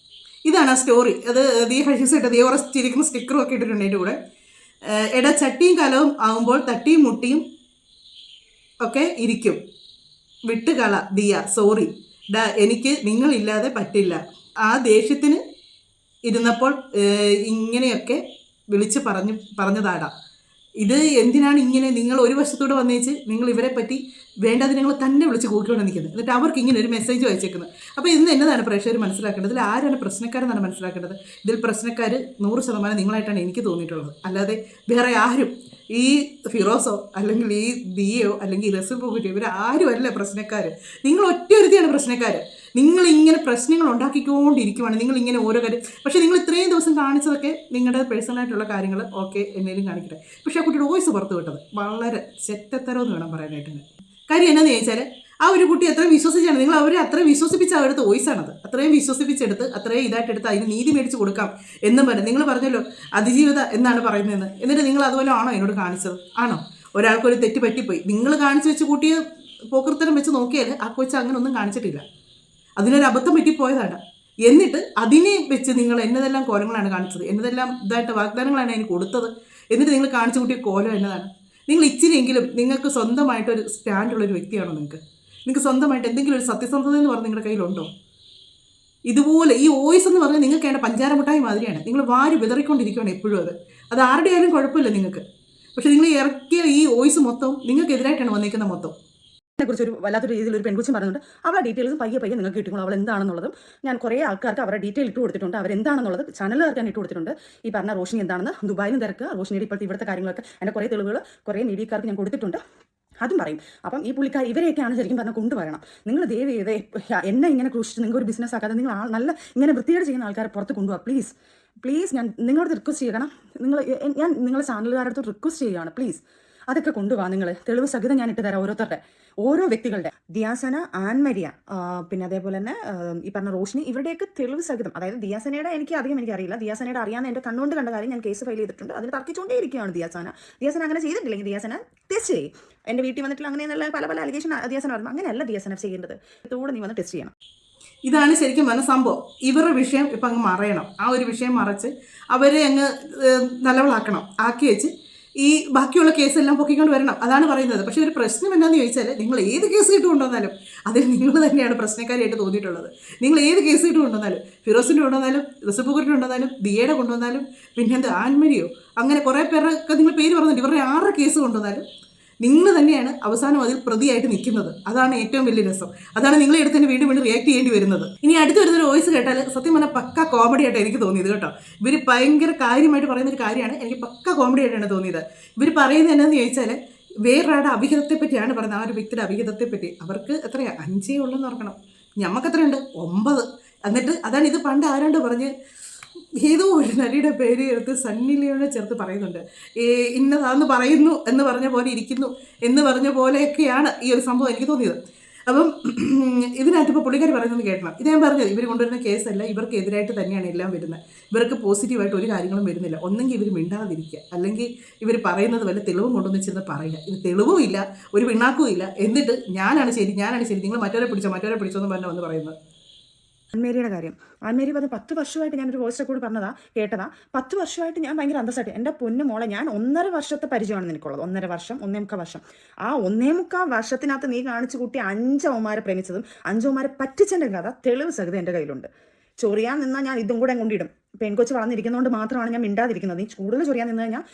ഇതാണ് ആ സ്റ്റോറി. അത് ദിയ കഴിച്ചിട്ട് ദിയ കുറച്ച് ചിരിക്കുന്ന സ്റ്റിക്കറും ഒക്കെ ഇട്ടിട്ടുണ്ട് അതിൻ്റെ കൂടെ. എടാ ചട്ടിയും കലവും ആകുമ്പോൾ തട്ടിയും മുട്ടിയും ഒക്കെ ഇരിക്കും. വിട്ടുകള ദിയ, സോറി എനിക്ക് നിങ്ങളില്ലാതെ പറ്റില്ല. ആ ദേഷ്യത്തിന് ഇരുന്നപ്പോൾ ഇങ്ങനെയൊക്കെ വിളിച്ച് പറഞ്ഞതാടാ. ഇത് എന്തിനാണ് ഇങ്ങനെ നിങ്ങൾ ഒരു വശത്തൂടെ വന്നേച്ച് നിങ്ങൾ ഇവരെ പറ്റി വേണ്ടത് നിങ്ങൾ തന്നെ വിളിച്ച് കൂട്ടിക്കൊണ്ട് നിൽക്കുന്നത്. എന്നിട്ട് അവർക്ക് ഇങ്ങനെ ഒരു മെസ്സേജ് അയച്ചേക്കുന്നത്. അപ്പോൾ ഇന്ന് എന്നതാണ് പ്രേക്ഷകർ മനസ്സിലാക്കേണ്ടത്? ഇതിൽ ആരാണ് പ്രശ്നക്കാരെന്നാണ് മനസ്സിലാക്കേണ്ടത്. ഇതിൽ പ്രശ്നക്കാർ 100% നിങ്ങളായിട്ടാണ് എനിക്ക് തോന്നിയിട്ടുള്ളത്. അല്ലാതെ വേറെ ആരും ഈ ഫിറോസോ അല്ലെങ്കിൽ ഈ ദിയോ അല്ലെങ്കിൽ ഈ റെസിപ്പൂക്കിയോ ഇവർ ആരുമല്ല പ്രശ്നക്കാർ. നിങ്ങൾ ഒറ്റയൊരുത്തിയാണ് പ്രശ്നക്കാർ. നിങ്ങളിങ്ങനെ പ്രശ്നങ്ങൾ ഉണ്ടാക്കിക്കൊണ്ടിരിക്കുവാണ്. നിങ്ങളിങ്ങനെ ഓരോ കാര്യം പക്ഷേ നിങ്ങൾ ഇത്രയും ദിവസം കാണിച്ചതൊക്കെ നിങ്ങളുടെ പേഴ്സണലായിട്ടുള്ള കാര്യങ്ങൾ ഓക്കെ എന്നേലും കാണിക്കട്ടെ. പക്ഷേ ആ കുട്ടിയുടെ വോയിസ് പുറത്ത് വിട്ടത് വളരെ ചെറ്റത്തരമെന്ന് വേണം പറയാനായിട്ട്. കാര്യം എന്നാന്ന് ചോദിച്ചാൽ ആ ഒരു കുട്ടി അത്രയും വിശ്വസിച്ചാണ് നിങ്ങൾ അവരെ അത്രയും വിശ്വസിപ്പിച്ച അവിടുത്തെ വോയിസാണത്. അത്രയും വിശ്വസിപ്പിച്ചെടുത്ത് അത്രയും ഇതായിട്ടെടുത്ത് അതിന് നീതി മേടിച്ച് കൊടുക്കാം എന്നും പറഞ്ഞു. നിങ്ങൾ പറഞ്ഞല്ലോ അതിജീവിത എന്നാണ് പറയുന്നതെന്ന്. എന്നിട്ട് നിങ്ങൾ അതുപോലെ ആണോ എന്നോട് കാണിച്ചത്? ആണോ? ഒരാൾക്കൊരു തെറ്റ് പറ്റിപ്പോയി നിങ്ങൾ കാണിച്ചു വെച്ച് കൂട്ടിയ പോക്കൃത്തരം വെച്ച് നോക്കിയാൽ ആ കൊച്ച് അങ്ങനെ ഒന്നും കാണിച്ചിട്ടില്ല. അതിനൊരു അബദ്ധം പറ്റിപ്പോയതാണ്. എന്നിട്ട് അതിനെ വെച്ച് നിങ്ങൾ എന്നതെല്ലാം കോലങ്ങളാണ് കാണിച്ചത്, എന്നതെല്ലാം ഇതായിട്ട് വാഗ്ദാനങ്ങളാണ് അതിന് കൊടുത്തത്. എന്നിട്ട് നിങ്ങൾ കാണിച്ചു കൂട്ടിയ കോലം എന്നതാണ്? നിങ്ങൾ ഇച്ചിരിയെങ്കിലും നിങ്ങൾക്ക് സ്വന്തമായിട്ടൊരു സ്റ്റാൻഡുള്ളൊരു വ്യക്തിയാണോ? നിങ്ങൾക്ക് സ്വന്തമായിട്ട് എന്തെങ്കിലും ഒരു സത്യസന്ധത എന്ന് പറഞ്ഞാൽ നിങ്ങളുടെ കയ്യിലുണ്ടോ? ഇതുപോലെ ഈ വോയിസ് എന്ന് പറഞ്ഞാൽ നിങ്ങൾക്ക് വേണ്ട പഞ്ചാര മുട്ടായി മാതിരിയാണ്. നിങ്ങൾ വാരി വിതറിക്കൊണ്ടിരിക്കുകയാണ് എപ്പോഴും. അത് ആരുടെ ആയാലും കുഴപ്പമില്ല നിങ്ങൾക്ക്. പക്ഷെ നിങ്ങൾ ഇറക്കിയ ഈ വോയിസ് മൊത്തം നിങ്ങൾക്കെതിരായിട്ടാണ് വന്നിരിക്കുന്നത് മൊത്തം. കുറിച്ച് ഒരു വല്ലാത്ത രീതിയിൽ ഒരു പെൺകുച്ചി പറഞ്ഞിട്ടുണ്ട്. അവരുടെ ഡീറ്റെയിൽസും പയ്യെ നിങ്ങൾക്ക് കിട്ടുമ്പോൾ അവൾ എന്താണെന്നുള്ളതും ഞാൻ കുറേ ആൾക്കാർക്ക് അവരുടെ ഡീറ്റെയിൽ ഇട്ട് കൊടുത്തിട്ടുണ്ട്. അവരെന്താണെന്നുള്ളത് ചാനലുകാർക്ക് ഞാൻ ഇട്ട് കൊടുത്തിട്ടുണ്ട്. ഈ പറഞ്ഞ റോഷിനി എന്താണെന്ന് ദുബായിലും തിരക്ക് റോഷിനിയുടെ ഇപ്പോഴത്തെ ഇവിടുത്തെ കാര്യങ്ങളൊക്കെ എൻ്റെ കുറേ തെളിവുകൾ കുറേ മീഡിയക്കാർക്ക് ഞാൻ കൊടുത്തിട്ടുണ്ട്. അതും പറയും. അപ്പം ഈ പുള്ളിക്കാർ ഇവരെയൊക്കെയാണ് ശരിക്കും പറഞ്ഞാൽ കൊണ്ടുവരണം. നിങ്ങൾ ദയവ് ചെയ്ത് എന്നെ ഇങ്ങനെ ക്രൂശിച്ച് നിങ്ങൾ ഒരു ബിസിനസ് ആക്കാതെ നിങ്ങൾ നല്ല ഇങ്ങനെ വൃത്തികേട് ചെയ്യുന്ന ആൾക്കാരെ പുറത്ത് കൊണ്ടുപോകാം പ്ലീസ്. ഞാൻ നിങ്ങളോട് റിക്വസ്റ്റ് ചെയ്യണം. ഞാൻ നിങ്ങളുടെ ചാനലുകാരുടെ അടുത്ത് റിക്വസ്റ്റ് ചെയ്യുകയാണ്. പ്ലീസ് അതൊക്കെ കൊണ്ടുപോകാം. നിങ്ങൾ തെളിവ് സഹിതം ഞാൻ ഇട്ട് തരാം. ഓരോ വ്യക്തികളുടെ ദിയാസന, ആൻമരിയ, പിന്നെ അതേപോലെ തന്നെ ഈ പറഞ്ഞ റോഷിനി, ഇവരുടെയൊക്കെ തെളിവ് സഹിതം. അതായത് ദിയാസനയുടെ എനിക്കറിയില്ല. ദിയാസനയുടെ അറിയാൻ എൻ്റെ കണ്ണുകൊണ്ട് കണ്ട കാര്യം ഞാൻ കേസ് ഫയൽ ചെയ്തിട്ടുണ്ട്. അതിന് തർക്കിച്ചുകൊണ്ടേ ഇരിക്കുകയാണ് ദിയാസന അങ്ങനെ ചെയ്തിട്ടില്ലെങ്കിൽ ദിയാസന ടെസ്റ്റ് ചെയ്യും. എൻ്റെ വീട്ടിൽ വന്നിട്ട് അങ്ങനെയുള്ള പല അലിഗേഷൻ ദിയാസന പറഞ്ഞു. അങ്ങനെയല്ല ദിയാസന ചെയ്യേണ്ടത്. ഇതോടെ നീ വന്ന് ടെസ്റ്റ് ചെയ്യണം. ഇതാണ് ശരിക്കും പറഞ്ഞ സംഭവം. ഇവരുടെ വിഷയം ഇപ്പം അങ്ങ് മറയണം. ആ ഒരു വിഷയം മറച്ച് അവരെ അങ്ങ് നല്ലവളാക്കണം. ആക്കി വെച്ച് ഈ ബാക്കിയുള്ള കേസെല്ലാം പൊക്കിക്കൊണ്ട് വരണം. അതാണ് പറയുന്നത്. പക്ഷേ ഒരു പ്രശ്നം എന്താണെന്ന് ചോദിച്ചാൽ നിങ്ങൾ ഏത് കേസ് ഇട്ട് കൊണ്ടുവന്നാലും അതിൽ നിങ്ങൾ തന്നെയാണ് പ്രശ്നക്കാരിയായിട്ട് തോന്നിയിട്ടുള്ളത്. നിങ്ങൾ ഏത് കേസ് ഇട്ട് കൊണ്ടുവന്നാലും ഫിറോസിൻ്റെ കൊണ്ടുവന്നാലും റസപ്പുക്കുറിൻ്റെ കൊണ്ടുവന്നാലും ദിയയുടെ കൊണ്ടുവന്നാലും പിന്നെന്ത് ആൻമരിയോ അങ്ങനെ കുറേ പേരൊക്കെ നിങ്ങൾ പേര് പറഞ്ഞിട്ട് ഇവരുടെ 6 കേസ് കൊണ്ടുവന്നാലും നിങ്ങൾ തന്നെയാണ് അവസാനം അതിൽ പ്രതിയായിട്ട് നിൽക്കുന്നത്. അതാണ് ഏറ്റവും വലിയ രസം. അതാണ് നിങ്ങളെ എടുത്ത് തന്നെ വീണ്ടും റിയാക്ട് ചെയ്യേണ്ടി വരുന്നത്. ഇനി അടുത്ത് വരുന്നൊരു വോയിസ് കേട്ടാൽ സത്യം പറഞ്ഞാൽ പക്ക കോമഡി ആയിട്ട് എനിക്ക് തോന്നിയത് കേട്ടോ. ഇവർ ഭയങ്കര കാര്യമായിട്ട് പറയുന്നൊരു കാര്യമാണ്. എനിക്ക് പക്ക കോമഡി ആയിട്ടാണ് തോന്നിയത്. ഇവർ പറയുന്നത് എന്നാന്ന് ചോദിച്ചാൽ വേറൊരാളുടെ അഭിഹിതത്തെ പറ്റിയാണ് പറയുന്നത്. ആ ഒരു വ്യക്തിയുടെ അഭിഹിതത്തെ പറ്റി. അവർക്ക് എത്രയാണ് 5 ഉള്ളെന്ന് ഓർക്കണം. ഞമ്മക്ക് എത്രയുണ്ട് 9. എന്നിട്ട് അതാണ് ഇത് പണ്ട് ആരാണ്ട് പറഞ്ഞ് ഏതോ ഒരു നടിയുടെ പേര് എടുത്ത് സണ്ണി ലിയോനെ ചേർത്ത് പറയുന്നുണ്ട്. ഇന്നതാന്ന് പറയുന്നു എന്ന് പറഞ്ഞ പോലെ ഇരിക്കുന്നു എന്ന് പറഞ്ഞ പോലെയൊക്കെയാണ് ഈ ഒരു സംഭവം എനിക്ക് തോന്നിയത്. അപ്പം ഇതിനകത്ത് ഇപ്പോൾ പുള്ളിക്കാർ പറയുന്നത് കേൾക്കണം. ഇത് ഞാൻ പറഞ്ഞത് ഇവർ കൊണ്ടുവരുന്ന കേസല്ല, ഇവർക്ക് എതിരായിട്ട് തന്നെയാണ് എല്ലാം വരുന്നത്. ഇവർക്ക് പോസിറ്റീവായിട്ട് ഒരു കാര്യങ്ങളും വരുന്നില്ല. ഒന്നെങ്കിൽ ഇവർ മിണ്ടാതിരിക്കുക, അല്ലെങ്കിൽ ഇവർ പറയുന്നത് വല്ല തെളിവും കൊണ്ടുവന്ന് വെച്ചിരുന്ന് പറയുക. ഇത് തെളിവും ഇല്ല, ഒരു പിണ്ണാക്കും ഇല്ല. എന്നിട്ട് ഞാനാണ് ശരി നിങ്ങൾ മറ്റവരെ പിടിച്ചോ എന്ന് പറഞ്ഞാൽ വന്ന് പറയുന്നത്. ആൻമേരിയുടെ കാര്യം ആൻമേരി പറഞ്ഞ 10 വർഷമായിട്ട് ഞാനൊരു വോയിസ് റെക്കോർഡ് കേട്ടതാ. 10 വർഷമായിട്ട് ഞാൻ ഭയങ്കര അന്തസ്സായിട്ട് എൻ്റെ പൊന്നു മോളെ ഞാൻ 1.5 വർഷത്തെ പരിചയമാണ് നിനക്കുള്ളത്. 1.5 വർഷം 1.25 വർഷം. ആ 1.25 വർഷത്തിനകത്ത് നീ കാണിച്ചു കൂട്ടി 5 അവന്മാരെ പ്രേമിച്ചതും 5 അവന്മാരെ പറ്റിച്ചതിൻ്റെ കഥ തെളിവ് സഹിതം എൻ്റെ കയ്യിലുണ്ട്. ചൊറിയാൻ നിന്നാൽ ഞാൻ ഇതും കൂടെ കൊണ്ടിടും. പെൺകൊച്ച് വളർന്നിരിക്കുന്നതുകൊണ്ട് മാത്രമാണ് ഞാൻ മിണ്ടാതിരിക്കുന്നത്. നീ കൂടുതൽ ചൊറിയാൻ നിന്ന് കഴിഞ്ഞാൽ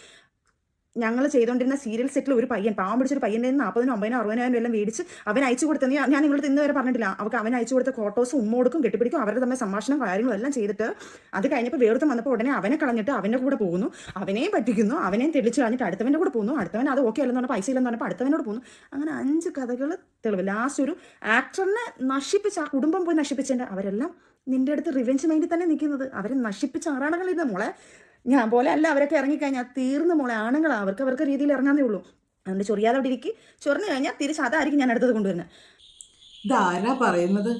ഞങ്ങൾ ചെയ്തുകൊണ്ടിരുന്ന സീരിയൽ സെറ്റിൽ ഒരു പയ്യൻ പാവം പിടിച്ചൊരു പയ്യൻ്റെ 40,000 50,000 60,000 എല്ലാം മേടിച്ച് അവൻ അയച്ചു കൊടുത്തെന്ന് ഞാൻ നിങ്ങളുടെ ഇന്ന് വരെ പറഞ്ഞിട്ടില്ല. അവർക്ക് അവൻ അയച്ചു കൊടുത്ത ഫോട്ടോസ് ഉമ്മ കൊടുക്കും, കെട്ടിപ്പിടിക്കും, അവരുടെ തമ്മിൽ സംഭാഷണം കാര്യങ്ങളും എല്ലാം ചെയ്തിട്ട് അത് കഴിഞ്ഞപ്പോൾ വേർത്ത് വന്നപ്പോൾ ഉടനെ അവനെ കളഞ്ഞിട്ട് അവൻ്റെ കൂടെ പോകുന്നു, അവനെയും പറ്റിക്കുന്നു, അവനെയും തെളിച്ച് കളഞ്ഞിട്ട് അടുത്തവൻ്റെ കൂടെ പോകുന്നു, അടുത്തവൻ അത് ഓക്കെ അല്ലെന്ന് പറഞ്ഞാൽ പൈസ ഇല്ലെന്ന് പറഞ്ഞപ്പോൾ അടുത്തവനോട് പോകുന്നു. അങ്ങനെ 5 കഥകൾ തെളിവ്. ലാസ്റ്റ് ഒരു ആക്ടറിനെ നശിപ്പിച്ച് ആ കുടുംബം പോയി നശിപ്പിച്ചതിൻ്റെ അവരെല്ലാം നിൻ്റെ അടുത്ത് റിവെഞ്ച് മൈൻഡിൽ തന്നെ നിൽക്കുന്നത്. അവരെ നശിപ്പിച്ച ആറാണകളിരുന്ന മോളെ. ഞാൻ പോലെ അല്ല, അവരൊക്കെ ഇറങ്ങിക്കഴിഞ്ഞാൽ തീർന്ന മോളെ. ആണുങ്ങളാണ്, അവർക്ക് രീതിയിൽ ഇറങ്ങാനേ ഉള്ളൂ. അതുകൊണ്ട് ചൊറിയാതെ അവിടെ ഇരിക്കും. ചൊറിഞ്ഞു കഴിഞ്ഞാൽ തിരിച്ച് അതായിരിക്കും ഞാൻ അടുത്തത് കൊണ്ടുവരുന്നത്. ഇതാരാ പറയുന്നത്?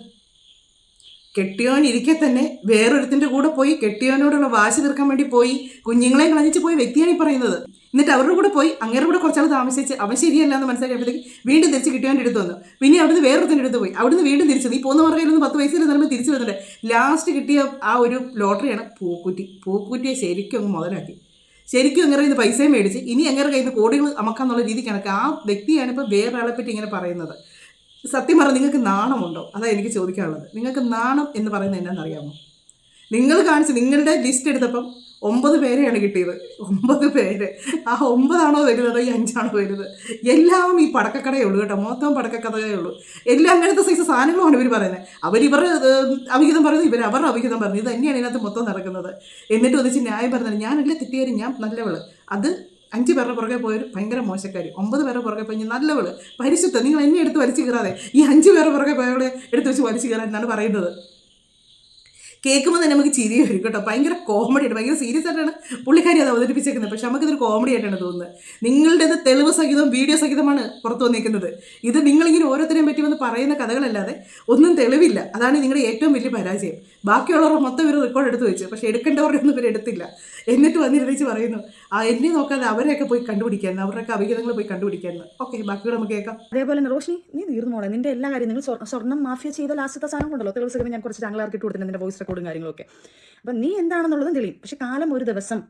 കെട്ടിയോൻ ഇരിക്കെ തന്നെ വേറൊരുത്തിൻ്റെ കൂടെ പോയി കെട്ടിയോനോടുള്ള വാശി തീർക്കാൻ വേണ്ടി പോയി കുഞ്ഞുങ്ങളെ കളഞ്ഞിച്ച് പോയ വ്യക്തിയാണ് ഈ പറയുന്നത്. എന്നിട്ട് അവരുടെ കൂടെ പോയി അങ്ങേരുടെ കൂടെ കുറച്ചാൾ താമസിച്ച് അവൻ ശരിയല്ല എന്ന് മനസ്സിലാക്കിയപ്പോഴത്തേക്ക് വീണ്ടും തിരിച്ച് കിട്ടിയോൻ്റെ അടുത്ത് വന്നു. പിന്നെ അവിടുന്ന് വേറൊരുത്തിൻ്റെ അടുത്ത് പോയി, അവിടുന്ന് വീണ്ടും തിരിച്ചു. നീ പോകുന്ന മറകയിലൊന്ന് 10 വയസ്സിൽ നിന്നുമ്പോൾ തിരിച്ചു വരുന്നുണ്ട്. ലാസ്റ്റ് കിട്ടിയ ആ ഒരു ലോട്ടറിയാണ് പൂക്കുറ്റിയെ ശരിക്കും അങ്ങ് മുതലാക്കി. ശരിക്കും അങ്ങനെ ഇത് പൈസയും മേടിച്ച് ഇനി അങ്ങനെ കയ്യിൽ നിന്ന് കോടികൾ അമക്കാന്നുള്ള രീതിക്കാണ് ആ വ്യക്തിയാണ് ഇപ്പോൾ വേറൊരാളെ പറ്റി ഇങ്ങനെ പറയുന്നത്. സത്യം പറഞ്ഞാൽ നിങ്ങൾക്ക് നാണമുണ്ടോ? അതാണ് എനിക്ക് ചോദിക്കാനുള്ളത്. നിങ്ങൾക്ക് നാണം എന്ന് പറയുന്നത് എന്നാണെന്നറിയാമോ? നിങ്ങൾ കാണിച്ച് നിങ്ങളുടെ ലിസ്റ്റ് എടുത്തപ്പം 9 പേരെയാണ് കിട്ടിയത്. 9 പേര്. ആ 9 ആണോ വരുന്നത്, ഈ 5 ആണോ വരുന്നത്? എല്ലാം ഈ പടക്കക്കടയേ ഉള്ളൂ കേട്ടോ. മൊത്തം പടക്കക്കഥയേ ഉള്ളൂ. എല്ലാം അങ്ങനത്തെ സൈസ് സാധനങ്ങളുമാണ് ഇവർ പറയുന്നത്. അവരിവർ അവിഹിതം പറയുന്നത്, ഇവർ അവരുടെ അവിഹിതം പറയുന്നത്. ഇത് തന്നെയാണ് ഇതിനകത്ത് മൊത്തം നടക്കുന്നത്. എന്നിട്ട് ഒന്നിച്ച് ന്യായം പറഞ്ഞത് ഞാനല്ല തെറ്റുകാരി, ഞാൻ നല്ലവള്. അത് 5 പേരുടെ പുറകെ പോയൊരു ഭയങ്കര മോശക്കാരി. 9 പേരുടെ പുറകെ പോയി നല്ലവള് പരിശുദ്ധ. നിങ്ങൾ എന്നെ എടുത്ത് വലിച്ചു കയറാതെ ഈ 5 പേരുടെ പുറകെ പോയവളെ എടുത്ത് വെച്ച് വലിച്ചു കയറാൻ എന്നാണ് പറയുന്നത്. കേൾക്കുമ്പോൾ തന്നെ നമുക്ക് ചിരി വരും കേട്ടോ. ഭയങ്കര കോമഡിയാണ്, ഭയങ്കര സീരിയസ് ആയിട്ടാണ് പുള്ളിക്കാരി അത് അവതരിപ്പിച്ചേക്കുന്നത്. പക്ഷെ നമുക്കിതൊരു കോമഡി ആയിട്ടാണ് തോന്നുന്നത്. നിങ്ങളുടേത് തെളിവ് സഹിതം വീഡിയോ സഹിതമാണ് പുറത്തു വന്നിരിക്കുന്നത്. ഇത് നിങ്ങളിങ്ങനെ ഓരോരുത്തരെയും പറ്റി വന്ന് പറയുന്ന കഥകളല്ലാതെ ഒന്നും തെളിവില്ല. അതാണ് നിങ്ങളുടെ ഏറ്റവും വലിയ പരാജയം. ബാക്കിയുള്ളവർ മൊത്തം ഇവർ റെക്കോർഡ് എടുത്ത് വെച്ചു, പക്ഷെ എടുക്കേണ്ടവരുടെ ഒന്നും ഇവർ എടുത്തില്ല. എന്നിട്ട് വന്നിരുന്നേച്ച് പറയുന്നു എന്നെ നോക്കാതെ അവരെയൊക്കെ പോയി കണ്ടുപിടിക്കാമെന്ന്, അവരുടെയൊക്കെ അവിഹിതങ്ങൾ പോയി കണ്ടുപിടിക്കാമെന്ന്. ഓക്കെ, ബാക്കിയോട് നമുക്ക് കേൾക്കാം. അതേപോലെ തന്നെ റോഷിനി, നീ തീർന്നു മോളെ. നിന്റെ എല്ലാ കാര്യം നിങ്ങൾ സ്വർണ്ണം മാഫിയ ചെയ്ത ലാസ്റ്റത്തെ സാധനം കൊണ്ടല്ലോ തെളിവ് സഹിതം ഞാൻ കുറച്ച് ചാനലുകാർക്ക് ഇട്ട് കൊടുത്തിട്ടുണ്ട്, നിന്റെ വോയിസ് റെക്കോർഡും കാര്യങ്ങളൊക്കെ. അപ്പം നീ എന്താണെന്നുള്ളതും തെളിയും. പക്ഷെ കാലം ഒരു ദിവസം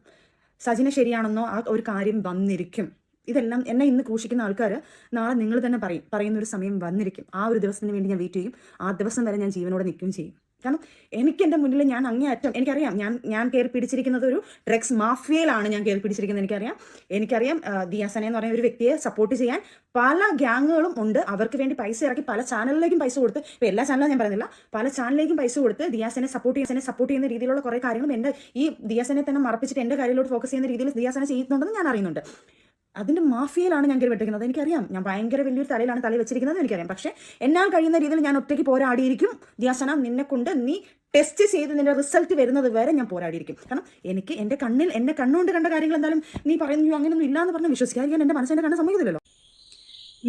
സജിന ശരിയാണെന്നോ ആ ഒരു കാര്യം വന്നിരിക്കും. ഇതെല്ലാം എന്നെ ഇന്ന് ക്രൂശിക്കുന്ന ആൾക്കാർ നാളെ നിങ്ങൾ തന്നെ പറയുന്ന ഒരു സമയം വന്നിരിക്കും. ആ ഒരു ദിവസത്തിന് വേണ്ടി ഞാൻ വെയിറ്റ് ചെയ്യും. ആ ദിവസം വരെ ഞാൻ ജീവനോടെ നിൽക്കുകയും ചെയ്യും. കാരണം എനിക്ക് എൻ്റെ മുന്നിൽ ഞാൻ അങ്ങേയറ്റം എനിക്കറിയാം. ഞാൻ കയറി പിടിച്ചിരിക്കുന്നത് ഒരു ഡ്രഗ്സ് മാഫിയയിലാണ് ഞാൻ കയറി പിടിച്ചിരിക്കുന്നത്. എനിക്കറിയാം ദിയാസന എന്ന് പറയുന്ന ഒരു വ്യക്തിയെ സപ്പോർട്ട് ചെയ്യാൻ പല ഗ്യാങ്ങുകളും ഉണ്ട്. അവർക്ക് വേണ്ടി പൈസ ഇറക്കി പല ചാനലിലേക്കും പൈസ കൊടുത്ത്, ഇപ്പോൾ എല്ലാ ചാനലും ഞാൻ പറയുന്നില്ല, പല ചാനലിലേക്കും പൈസ കൊടുത്ത് ദിയാസനെ സപ്പോർട്ട് ചെയ്യുന്ന രീതിയിലുള്ള കുറേ കാര്യങ്ങളും എൻ്റെ ഈ ദിയാസനെ തന്നെ മറപ്പിച്ചിട്ട് എൻ്റെ കാര്യത്തിലോട്ട് ഫോക്കസ് ചെയ്യുന്ന രീതിയിൽ ദിയാസന ചെയ്യുന്നുണ്ടെന്ന് ഞാൻ അറിയുന്നുണ്ട്. അതിൻ്റെ മാഫിയയിലാണ് ഞാൻ കയറി വെട്ടിക്കുന്നത്. എനിക്കറിയാം ഞാൻ ഭയങ്കര വലിയൊരു തലയിലാണ് തല വെച്ചിരിക്കുന്നത് എനിക്കറിയാം. പക്ഷേ എന്നാൽ കഴിയുന്ന രീതിയിൽ ഞാൻ ഒറ്റയ്ക്ക് പോരാടിയിരിക്കും. ദിയാസന, നിന്നെ കൊണ്ട് നീ ടെസ്റ്റ് ചെയ്ത് നിന്റെ റിസൾട്ട് വരുന്നത് വരെ ഞാൻ പോരാടിയിരിക്കും. കാരണം എനിക്ക് എന്നെ കണ്ണുകൊണ്ട് കണ്ട കാര്യങ്ങൾ എന്തായാലും നീ പറയുന്നു അങ്ങനെയൊന്നും ഇല്ലാന്ന് പറഞ്ഞ് വിശ്വസിക്കാതിരിക്കാൻ എൻ്റെ മനസ്സിനെ കണ്ട സമ്മതിക്കില്ലല്ലോ.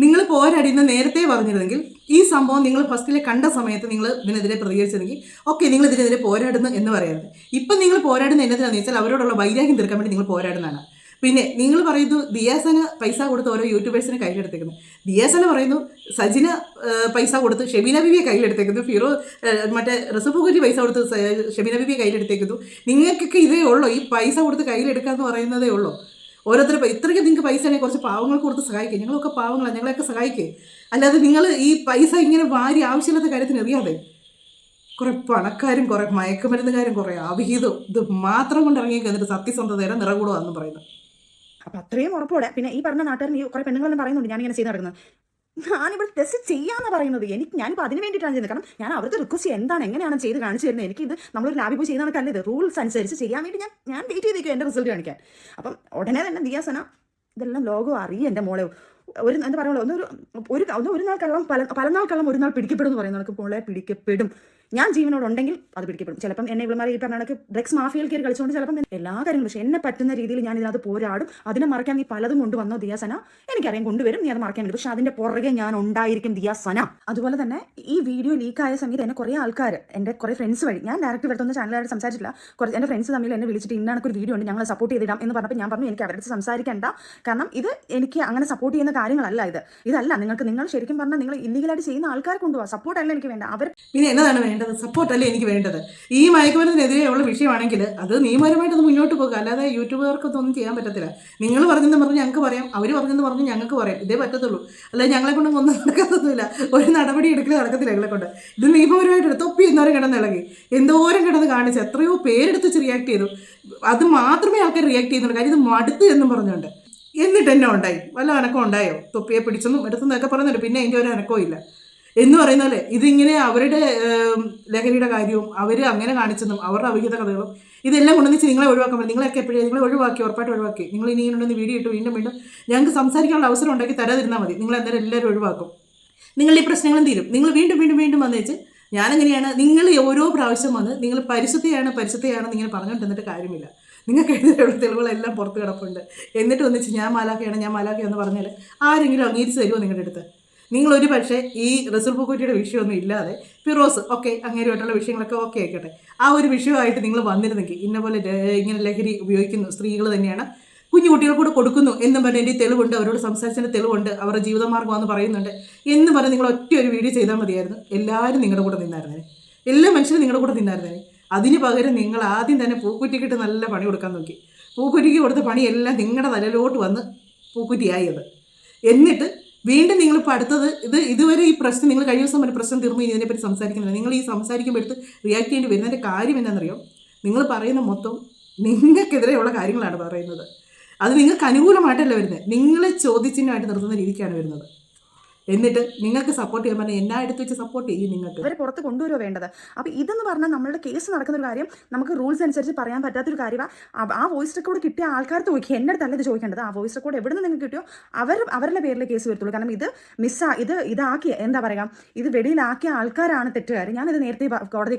നിങ്ങൾ പോരാടിയെന്ന് നേരത്തെ പറഞ്ഞിരുന്നെങ്കിൽ ഈ സംഭവം നിങ്ങൾ ഫസ്റ്റിൽ കണ്ട സമയത്ത് നിങ്ങൾ ഇതിനെതിരെ പ്രതികരിച്ചിരുന്നെങ്കിൽ ഓക്കെ, നിങ്ങൾ ഇതിനെതിരെ പോരാടുന്നു എന്ന് പറയാറുണ്ട്. ഇപ്പം നിങ്ങൾ പോരാടുന്ന എന്നതിനാന്ന് വെച്ചാൽ അവരോടുള്ള വൈരാഗ്യം തീർക്കാൻ വേണ്ടി നിങ്ങൾ പോരാടുന്നതാണ്. പിന്നെ നിങ്ങൾ പറയുന്നു ദിയാസന പൈസ കൊടുത്ത് ഓരോ യൂട്യൂബേഴ്സിനെ കയ്യിലെടുത്തേക്കുന്നു. ദിയാസന പറയുന്നു സജിന പൈസ കൊടുത്ത് ഷെബീന ബിബിയെ കയ്യിലെടുത്തേക്കുന്നു. മറ്റേ റസൂഖുറ്റി പൈസ കൊടുത്ത് ഷെബീന ബിബിയെ കയ്യിലെടുത്തേക്കുന്നു. നിങ്ങൾക്കൊക്കെ ഇതേ ഉള്ളൂ, ഈ പൈസ കൊടുത്ത് കയ്യിലെടുക്കാമെന്ന് പറയുന്നതേ ഉള്ളൂ. ഓരോരുത്തർ ഇത്രയ്ക്ക് നിങ്ങൾക്ക് പൈസ ആണെങ്കിൽ കുറച്ച് പാവങ്ങൾക്ക് കൊടുത്ത് സഹായിക്കുക. ഞങ്ങളൊക്കെ പാവങ്ങളാണ്, ഞങ്ങളെയൊക്കെ സഹായിക്കുക. അല്ലാതെ നിങ്ങൾ ഈ പൈസ ഇങ്ങനെ വാരി ആവശ്യമില്ലാത്ത കാര്യത്തിന് എറിയാതെ. കുറേ പണക്കാരും കുറേ മയക്കുമരുന്നുകാരും കുറേ അവിഹിതവും ഇത് മാത്രം കൊണ്ട് ഇറങ്ങി എന്നിട്ട് സത്യസന്ധതയുടെ നിറകൂടുകയെന്ന് പറയുന്നത്. അപ്പം അത്രയും ഉറപ്പോടെ പിന്നെ ഈ പറഞ്ഞ നാട്ടുകാരൻ ഈ കുറേ പെണ്ണുങ്ങളെല്ലാം പറയുന്നുണ്ട് ഞാനിങ്ങനെ ചെയ്ത് നടക്കുന്നത്. ഞാനിവിടെ ടെസ്റ്റ് ചെയ്യാമെന്ന് പറയുന്നത് ഞാനിപ്പോൾ അതിന് വേണ്ടിയിട്ടാണ് ചെയ്യുന്നത്. കാരണം ഞാൻ അവർക്ക് റിക്വസ്റ്റ് എന്താണ് എങ്ങനെയാണ് ചെയ്ത് കാണിച്ചു തരുന്നത്. എനിക്കിത് നമ്മളൊരു ലാബിൽ പോയി ചെയ്ത് നടക്കല്ല, ഇത് റൂൾസ് അനുസരിച്ച് ചെയ്യാൻ വേണ്ടി ഞാൻ വെയിറ്റ് ചെയ്തേക്കും എൻ്റെ റിസൾട്ട് കാണിക്കാൻ. അപ്പം ഉടനെ തന്നെ ദിയാസന ഇതെല്ലാം ലോകം അറിയും എൻ്റെ മോളെ. എന്താ പറയുള്ളൂ, ഒരു നാൾ കള്ളം പല നാൾ കള്ളം ഒരു നാൾ പിടിക്കപ്പെടും എന്ന് പറയുന്നത്. നമുക്ക് മോളെ പിടിക്കപ്പെടും. ഞാൻ ജീവനോടുണ്ടെങ്കിൽ അത് പിടിക്കപ്പെടും. ചിലപ്പം എന്നെ ഇവന്മാർ ഈ പറഞ്ഞ കണക്ക് ഡ്രഗ്സ് മാഫിയയിൽ കയറി കളിച്ചുകൊണ്ട് ചിലപ്പം എല്ലാ കാര്യങ്ങളും, പക്ഷേ എന്നെ പറ്റുന്ന രീതിയിൽ ഞാൻ ഇതിനകത്ത് പോരാടും. അതിനെ മറക്കാൻ നീ പലതും കൊണ്ടുവന്നോ ദിയാസന, എനിക്കറിയാം കൊണ്ടുവരും, നീ അത് മറക്കാൻ പറ്റും. പക്ഷെ അതിൻ്റെ പുറകെ ഞാൻ ഉണ്ടായിരിക്കും ദിയാസന. അതുപോലെ തന്നെ ഈ വീഡിയോ ലീക്കായ സമയത്ത് എന്നെ കുറേ ആൾക്കാർ, എൻ്റെ കുറേ ഫ്രണ്ട്സ് വഴി, ഞാൻ ഡയറക്റ്റ് വരുത്തുന്ന ചാനലായിട്ട് സംസാരിച്ചില്ല, കുറച്ച് എൻ്റെ ഫ്രണ്ട്സ് തമ്മിൽ എന്നെ വിളിച്ചിട്ട് ഇന്നൊരു വീഡിയോ ഉണ്ട് ഞങ്ങളെ സപ്പോർട്ട് ചെയ്തിടാം എന്ന് പറഞ്ഞപ്പോൾ ഞാൻ പറഞ്ഞു എനിക്ക് അവരുടെ സംസാരിക്കേണ്ട, കാരണം ഇത് എനിക്ക് അങ്ങനെ സപ്പോർട്ട് ചെയ്യുന്ന കാര്യങ്ങളല്ല. ഇതല്ല നിങ്ങൾ ശരിക്കും പറഞ്ഞാൽ നിങ്ങൾ ഇല്ലീഗലായിട്ട് ചെയ്യുന്ന ആൾക്കാരെ കൊണ്ടുപോകാം. സപ്പോർട്ടല്ല എനിക്ക് വേണ്ട. അവർ പിന്നെ എന്നതാണ് വേണ്ടത്? സപ്പോർട്ടല്ലേ എനിക്ക് വേണ്ടത്. ഈ മയക്കുമരുന്നിനെതിരെയുള്ള വിഷയമാണെങ്കിൽ അത് നിയമപരമായിട്ടൊന്ന് മുന്നോട്ട് പോകുക, അല്ലാതെ യൂട്യൂബുകാർക്കൊന്നും ചെയ്യാൻ പറ്റത്തില്ല. നിങ്ങൾ പറഞ്ഞെന്ന് പറഞ്ഞ് ഞങ്ങൾക്ക് പറയാം, അവർ പറഞ്ഞെന്ന് പറഞ്ഞ് ഞങ്ങൾക്ക് പറയാം, ഇതേ പറ്റത്തുള്ളൂ. അല്ലാതെ ഞങ്ങളെ കൊണ്ട് ഒന്നും നടക്കത്തൊന്നുമില്ല, ഒരു നടപടി എടുക്കൽ നടക്കത്തില്ല ഞങ്ങളെ കൊണ്ട്. ഇത് നിയമപരമായിട്ട് തൊപ്പി എന്നോരം കിടന്ന് ഇളകി, എന്തോരം കിടന്ന് കാണിച്ച് എത്രയോ പേരെടുത്ത് റിയാക്ട് ചെയ്തു. അത് മാത്രമേ ആൾക്കാർ റിയാക്ട് ചെയ്യുന്നുള്ളൂ. കാര്യം ഇത് മടുത്ത് എന്നും പറഞ്ഞുകൊണ്ട് എന്നിട്ട് എന്നെ ഉണ്ടായി വല്ല അനക്കം ഉണ്ടായോ? തൊപ്പിയെ പിടിച്ചെന്നും എടുത്തെന്നൊക്കെ പറയുന്നുണ്ട്. പിന്നെ അതിൻ്റെ ഒരു അനക്കവും ഇല്ല എന്ന് പറയുന്ന പോലെ ഇതിങ്ങനെ അവരുടെ ലഹരിയുടെ കാര്യവും അവർ അങ്ങനെ കാണിച്ചെന്നും അവരുടെ അവിഹിത കഥകളും ഇതെല്ലാം കൊണ്ടുവന്ന് നിങ്ങളെ ഒഴിവാക്കാൻ പറ്റും. നിങ്ങളൊക്കെ എപ്പോഴും നിങ്ങളെ ഒഴിവാക്കി, ഉറപ്പായിട്ട് ഒഴിവാക്കി. നിങ്ങൾ ഇനി ഇങ്ങനെ വീഡിയോ ഇട്ട് വീണ്ടും വീണ്ടും ഞങ്ങൾക്ക് സംസാരിക്കാനുള്ള അവസരം ഉണ്ടാക്കി തരാതിരുന്നാൽ മതി. നിങ്ങൾ എന്തായാലും എല്ലാവരും ഒഴിവാക്കും. നിങ്ങളുടെ ഈ പ്രശ്നങ്ങളും തീരും. നിങ്ങൾ വീണ്ടും വീണ്ടും വീണ്ടും വന്നേച്ച് ഞാനെങ്ങനെയാണ് നിങ്ങൾ ഓരോ പ്രാവശ്യം വന്ന് നിങ്ങൾ പരിശുദ്ധയാണെന്ന് ഇങ്ങനെ പറഞ്ഞുകൊണ്ടിരുന്നിട്ട് കാര്യമില്ല. നിങ്ങൾക്ക് എഴുതിയുള്ള തെളിവുകളെല്ലാം പുറത്ത് കിടപ്പുണ്ട്. എന്നിട്ട് ഒന്നിച്ച് ഞാൻ മാലാഖയാണെന്ന് പറഞ്ഞാൽ ആരെങ്കിലും അംഗീകരിച്ച് തരുമോ നിങ്ങളുടെ അടുത്ത്? നിങ്ങളൊരു പക്ഷേ ഈ റസൂൽ പൂക്കുറ്റിയുടെ വിഷയമൊന്നും ഇല്ലാതെ ഫിറോസ് ഓക്കെ അങ്ങേരുമായിട്ടുള്ള വിഷയങ്ങളൊക്കെ ഓക്കെ ആയിക്കോട്ടെ, ആ ഒരു വിഷയമായിട്ട് നിങ്ങൾ വന്നിരുന്നെങ്കിൽ ഇന്ന പോലെ ഇങ്ങനെ ലഹരി ഉപയോഗിക്കുന്നു സ്ത്രീകൾ തന്നെയാണ്, കുഞ്ഞു കുട്ടികൾ കൂടെ കൊടുക്കുന്നു എന്നും പറഞ്ഞ് എൻ്റെ തെളിവുണ്ട്, അവരോട് സംസാരിച്ചതിൻ്റെ തെളിവുണ്ട്, അവരുടെ ജീവിതമാർഗ്ഗമാണെന്ന് പറയുന്നുണ്ട് എന്ന് പറഞ്ഞ് നിങ്ങൾ ഒറ്റ ഒരു വീഡിയോ ചെയ്താൽ മതിയായിരുന്നു. എല്ലാവരും നിങ്ങളുടെ കൂടെ നിന്നായിരുന്നേ, എല്ലാ മനുഷ്യരും നിങ്ങളുടെ കൂടെ നിന്നായിരുന്നേ. അതിന് പകരം നിങ്ങൾ ആദ്യം തന്നെ പൂക്കുറ്റിക്കിട്ട് നല്ല പണി കൊടുക്കാൻ നോക്കി. പൂക്കുറ്റിക്ക് കൊടുത്ത പണിയെല്ലാം നിങ്ങളുടെ തലയിലോട്ട് വന്ന് പൂക്കുറ്റിയായത്. എന്നിട്ട് വീണ്ടും നിങ്ങളിപ്പോൾ അടുത്തത് ഇതുവരെ ഈ പ്രശ്നം നിങ്ങൾ കഴിഞ്ഞ ദിവസം ഒരു പ്രശ്നം തീർന്നു ഇനി ഇതിനെപ്പറ്റി സംസാരിക്കുന്നില്ല. നിങ്ങൾ ഈ സംസാരിക്കുമ്പോൾ എടുത്ത് റിയാക്ട് ചെയ്യേണ്ടി വരുന്നതിൻ്റെ കാര്യം എന്താണെന്നറിയോ? നിങ്ങൾ പറയുന്ന മൊത്തം നിങ്ങൾക്കെതിരെയുള്ള കാര്യങ്ങളാണ് പറയുന്നത്. അത് നിങ്ങൾക്ക് അനുകൂലമായിട്ടല്ല വരുന്നത്, നിങ്ങളെ ചോദ്യചിഹ്നമായിട്ട് നിർത്തുന്ന രീതിക്കാണ് വരുന്നത്. എന്നിട്ട് നിങ്ങൾക്ക് സപ്പോർട്ട് ചെയ്യാൻ പറഞ്ഞാൽ എന്നാ എടുത്ത് വെച്ച് സപ്പോർട്ട് ചെയ്യും. നിങ്ങൾക്ക് അവരെ പുറത്ത് കൊണ്ടുവരുമോ വേണ്ടത്? അപ്പോൾ ഇതെന്ന് പറഞ്ഞാൽ നമ്മളുടെ കേസ് നടക്കുന്ന ഒരു കാര്യം, നമുക്ക് റൂൾസ് അനുസരിച്ച് പറയാൻ പറ്റാത്തൊരു കാര്യമാണ്. ആ വോയിസ് റെക്കോർഡ് കിട്ടിയ ആൾക്കാർ ചോദിക്കുക, എൻ്റെ അടുത്തല്ല ഇത് ചോദിക്കേണ്ടത്. ആ വോയിസ് റെക്കോർഡ് എവിടെ നിന്ന് നിങ്ങൾക്ക് കിട്ടിയോ അവരുടെ പേരിൽ കേസ് വരത്തുള്ളൂ. കാരണം ഇതാക്കിയ എന്താ പറയുക, ഇത് വെളിയിലാക്കിയ ആൾക്കാരാണ് തെറ്റുകാർ. ഞാനിത് നേരത്തെ കോടതി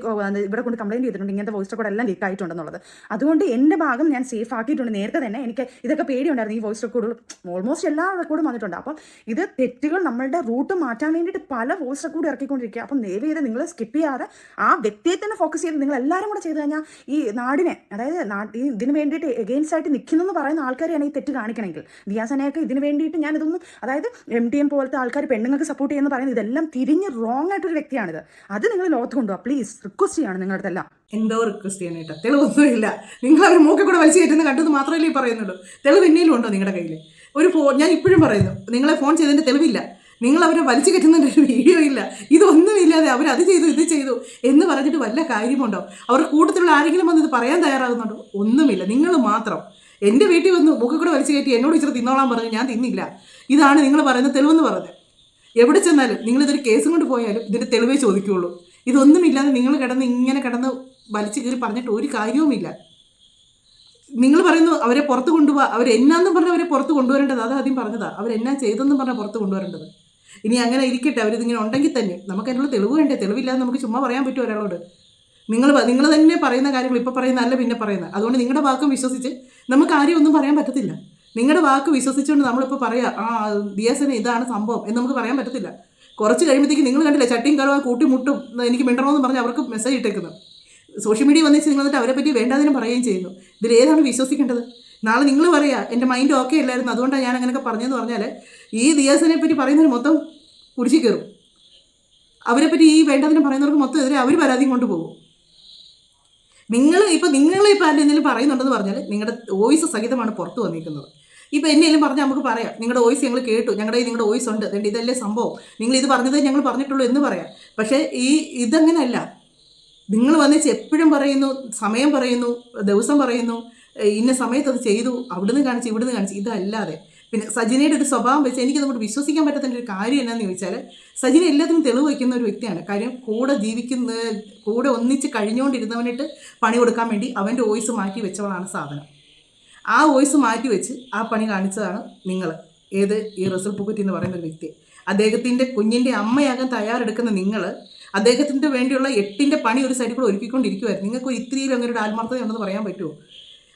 ഇവിടെ കൊണ്ട് കംപ്ലയിൻറ്റ് ചെയ്തിട്ടുണ്ട്, ഇങ്ങനത്തെ വോയിസ് റെക്കോർഡ് എല്ലാം ലീക്ക് ആയിട്ടുണ്ടെന്നുള്ളത്. അതുകൊണ്ട് എൻ്റെ ഭാഗം ഞാൻ സേഫ് ആക്കിയിട്ടുണ്ട്. നേരത്തെ തന്നെ എനിക്ക് ഇതൊക്കെ പേടിയുണ്ടായിരുന്നു. ഈ വോയിസ് റെക്കോർഡുകൾ ഓൾമോസ്റ്റ് എല്ലാ റെക്കോർഡും വന്നിട്ടുണ്ട്. അപ്പം ഇത് തെറ്റുകൾ നമ്മളുടെ റൂട്ട് മാറ്റാൻ വേണ്ടിയിട്ട് പല വോയിസ് റെക്കോർഡ് ഇറക്കിക്കൊണ്ടിരിക്കുക. അപ്പം ദയവ് ചെയ്ത് നിങ്ങൾ സ്കിപ്പ് ചെയ്യാതെ ആ വ്യക്തിയെ തന്നെ ഫോക്കസ് ചെയ്ത് നിങ്ങൾ എല്ലാവരും കൂടെ ചെയ്ത് കഴിഞ്ഞാൽ ഈ നാടിനെ, അതായത് ഇതിന് വേണ്ടിയിട്ട് എഗെയിൻസ്റ്റ് ആയിട്ട് നിൽക്കുന്നെന്ന് പറയുന്ന ആൾക്കാരെയാണ് ഈ തെറ്റ് കാണിക്കണമെങ്കിൽ. ദിയാസനയൊക്കെ ഇതിന് വേണ്ടിയിട്ട് ഞാനിതൊന്നും, അതായത് MTM പോലത്തെ ആൾക്കാർ പെണ്ണുങ്ങൾക്ക് സപ്പോർട്ട് ചെയ്യുമെന്ന് പറയുന്നത് ഇതെല്ലാം തിരിഞ്ഞ് റോങ് ആയിട്ടൊരു വ്യക്തിയാണിത്. അത് നിങ്ങൾ ലോകത്ത് കൊണ്ടുപോകാം പ്ലീസ്, റിക്വസ്റ്റ് ചെയ്യാണ് നിങ്ങളുടെ അടുത്തെല്ലാം. എന്തോ റിക്വസ്റ്റ് ചെയ്യാനായിട്ട് തെളിവൊന്നുമില്ല. നിങ്ങൾ അവർ മൂക്കിൽ കൂടെ വലിച്ചു കയറ്റുന്ന കണ്ടത് മാത്രമല്ലേ ഈ പറയുന്നുള്ളൂ. തെളിവ് എന്നേലും ഉണ്ടോ നിങ്ങളുടെ കയ്യിൽ? ഒരു ഞാൻ ഇപ്പോഴും പറയുന്നു, നിങ്ങളെ ഫോൺ ചെയ്തതിൻ്റെ തെളിവില്ല. നിങ്ങൾ അവരെ വലിച്ചു കെട്ടുന്നതിൻ്റെ ഒരു വീഡിയോ ഇല്ല, ഇതൊന്നുമില്ലാതെ അവരത് ചെയ്തു ഇത് ചെയ്തു എന്ന് പറഞ്ഞിട്ട് വല്ല കാര്യമുണ്ടോ? അവരുടെ കൂട്ടത്തിലുള്ള ആരെങ്കിലും വന്ന് ഇത് പറയാൻ തയ്യാറാകുന്നുണ്ടോ? ഒന്നുമില്ല. നിങ്ങൾ മാത്രം എൻ്റെ വീട്ടിൽ വന്ന് മൂക്കിൽ കൂടെ വലിച്ചു കയറ്റി എന്നോട് ഇച്ചിരി തിന്നോളാൻ പറഞ്ഞു, ഞാൻ തിന്നില്ല. ഇതാണ് നിങ്ങൾ പറയുന്ന തെളിവെന്ന് പറഞ്ഞത്. എവിടെ ചെന്നാലും നിങ്ങളിതൊരു കേസും കൊണ്ട് പോയാലും ഇതിൻ്റെ തെളിവേ ചോദിക്കുകയുള്ളൂ. ഇതൊന്നുമില്ലാതെ നിങ്ങൾ ഇങ്ങനെ കിടന്ന് വലിച്ചു കയറി പറഞ്ഞിട്ട് ഒരു കാര്യവുമില്ല. നിങ്ങൾ പറയുന്നു അവരെ പുറത്ത് കൊണ്ടുപോകാം, അവരെന്നാന്നും പറഞ്ഞാൽ അവരെ പുറത്ത് കൊണ്ടുവരേണ്ടത്, അത് ആദ്യം പറഞ്ഞതാണ്. അവരെന്നാ ചെയ്തെന്നും പറഞ്ഞാൽ പുറത്ത് കൊണ്ടുവരേണ്ടത്. ഇനി അങ്ങനെ ഇരിക്കട്ടെ, അവരിതിങ്ങനെ ഉണ്ടെങ്കിൽ തന്നെ നമുക്ക് അതിനുള്ള തെളിവ് വേണ്ടേ? തെളിവില്ലാതെ നമുക്ക് ചുമ്മാ പറയാൻ പറ്റുമോ ഒരാളോട്? നിങ്ങൾ തന്നെ പറയുന്ന കാര്യങ്ങൾ ഇപ്പോൾ പറയുന്നതല്ല പിന്നെ പറയുന്നത്. അതുകൊണ്ട് നിങ്ങളുടെ വാക്കും വിശ്വസിച്ച് നമുക്ക് ആരെയും ഒന്നും പറയാൻ പറ്റത്തില്ല. നിങ്ങളുടെ വാക്ക് വിശ്വസിച്ചുകൊണ്ട് നമ്മളിപ്പോൾ പറയാം ദിയാസന ഇതാണ് സംഭവം എന്ന് നമുക്ക് പറയാൻ പറ്റത്തില്ല. കുറച്ച് കഴിയുമ്പോഴത്തേക്ക് നിങ്ങൾ കണ്ടില്ല ചട്ടിയും കറവാ കൂട്ടിമുട്ടും എനിക്ക് മിണ്ടണമെന്ന് പറഞ്ഞ് അവർക്ക് മെസ്സേജ് ഇട്ടേക്കുന്നത്. സോഷ്യൽ മീഡിയ വന്നിച്ച് നിങ്ങൾ എന്നിട്ട് അവരെ പറ്റി വേണ്ടാതിനും പറയുകയും ചെയ്യുന്നു. ഇതിലേതാണ് വിശ്വസിക്കേണ്ടത്? നാളെ നിങ്ങൾ പറയുക എൻ്റെ മൈൻഡ് ഓക്കെ അല്ലായിരുന്നു അതുകൊണ്ടാണ് ഞാൻ അങ്ങനെയൊക്കെ പറഞ്ഞതെന്ന് പറഞ്ഞാൽ ഈ ദിയാസനെ പറ്റി പറയുന്നതിന് മൊത്തം കുരിശി കയറും. അവരെ പറ്റി ഈ വേണ്ടതിനും പറയുന്നവർക്ക് മൊത്തം എതിരെ അവർ പരാതിയും കൊണ്ടുപോകും. നിങ്ങളിപ്പോൾ എന്തെങ്കിലും പറയുന്നുണ്ടെന്ന് പറഞ്ഞാൽ നിങ്ങളുടെ വോയിസ് സഹിതമാണ് പുറത്ത് വന്നിരിക്കുന്നത്. ഇപ്പോൾ എന്നെങ്കിലും പറഞ്ഞാൽ നമുക്ക് പറയാം നിങ്ങളുടെ വോയിസ് ഞങ്ങൾ കേട്ടു, നിങ്ങളുടെ വോയിസ് ഉണ്ട്, അതുകൊണ്ട് ഇതല്ലേ സംഭവം, നിങ്ങൾ ഇത് പറഞ്ഞതേ ഞങ്ങൾ പറഞ്ഞിട്ടുള്ളൂ എന്ന് പറയാം. പക്ഷേ ഇതങ്ങനെയല്ല. നിങ്ങൾ വന്നിച്ച് എപ്പോഴും പറയുന്നു, സമയം പറയുന്നു, ദിവസം പറയുന്നു, ഇന്ന സമയത്ത് അത് ചെയ്തു, അവിടുന്ന് കാണിച്ച് ഇവിടുന്ന് കാണിച്ച്, ഇതല്ലാതെ പിന്നെ സജിനയുടെ ഒരു സ്വഭാവം വെച്ച് എനിക്ക് നമുക്ക് വിശ്വസിക്കാൻ പറ്റാത്ത ഒരു കാര്യം എന്നാന്ന് ചോദിച്ചാൽ സജിന എല്ലാത്തിനും തെളിവ് വയ്ക്കുന്ന ഒരു വ്യക്തിയാണ്. കാര്യം കൂടെ ഒന്നിച്ച് കഴിഞ്ഞുകൊണ്ടിരുന്നവനിട്ട് പണി കൊടുക്കാൻ വേണ്ടി അവൻ്റെ വോയിസ് മാറ്റി വെച്ചവളാണ് സാധനം. ആ വോയിസ് മാറ്റി വെച്ച് ആ പണി കാണിച്ചതാണ് നിങ്ങൾ. ഈ റസൂൽ പൂക്കുറ്റി എന്ന് പറയുന്ന ഒരു വ്യക്തി. അദ്ദേഹത്തിൻ്റെ കുഞ്ഞിൻ്റെ അമ്മയാകാൻ തയ്യാറെടുക്കുന്ന നിങ്ങൾ അദ്ദേഹത്തിൻ്റെ വേണ്ടിയുള്ള 8ൻ്റെ പണി ഒരു സൈഡിൽ കൂടെ ഒരുക്കിക്കൊണ്ടിരിക്കുമായിരുന്നു. നിങ്ങൾക്ക് ഇത്തിരിയിലും അങ്ങനെ ഒരു ആത്മാർത്ഥതയുണ്ടെന്ന് പറയാൻ പറ്റുമോ?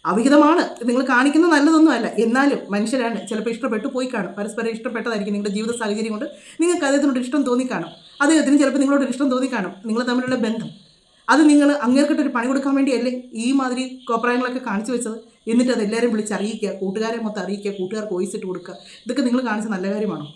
അവിഹിതമാണ് നിങ്ങൾ കാണിക്കുന്നത്, നല്ലതൊന്നും അല്ല. എന്നാലും മനുഷ്യരാണ്, ചിലപ്പോൾ ഇഷ്ടപ്പെട്ടു പോയി കാണും, പരസ്പരം ഇഷ്ടപ്പെട്ടതായിരിക്കും. നിങ്ങളുടെ ജീവിത സാഹചര്യം കൊണ്ട് നിങ്ങൾക്ക് അദ്ദേഹത്തിനോട് ഇഷ്ടം തോന്നിക്കാണും, അദ്ദേഹത്തിന് ചിലപ്പോൾ നിങ്ങളോട് ഇഷ്ടം തോന്നിക്കാണും. നിങ്ങൾ തമ്മിലുള്ള ബന്ധം അത് നിങ്ങൾ അങ്ങേർക്കിട്ടൊരു പണി കൊടുക്കാൻ വേണ്ടിയല്ലേ ഈ മാതിരി കോപ്രായങ്ങളൊക്കെ കാണിച്ചു വെച്ചത്? എന്നിട്ട് അത് എല്ലാവരും വിളിച്ചറിയിക്കുക, കൂട്ടുകാരെ മൊത്തം അറിയിക്കുക, കൂട്ടുകാർക്ക് വോയിസ് ഇട്ട് കൊടുക്കുക. ഇതൊക്കെ നിങ്ങൾ കാണിച്ച നല്ല കാര്യമാണോ?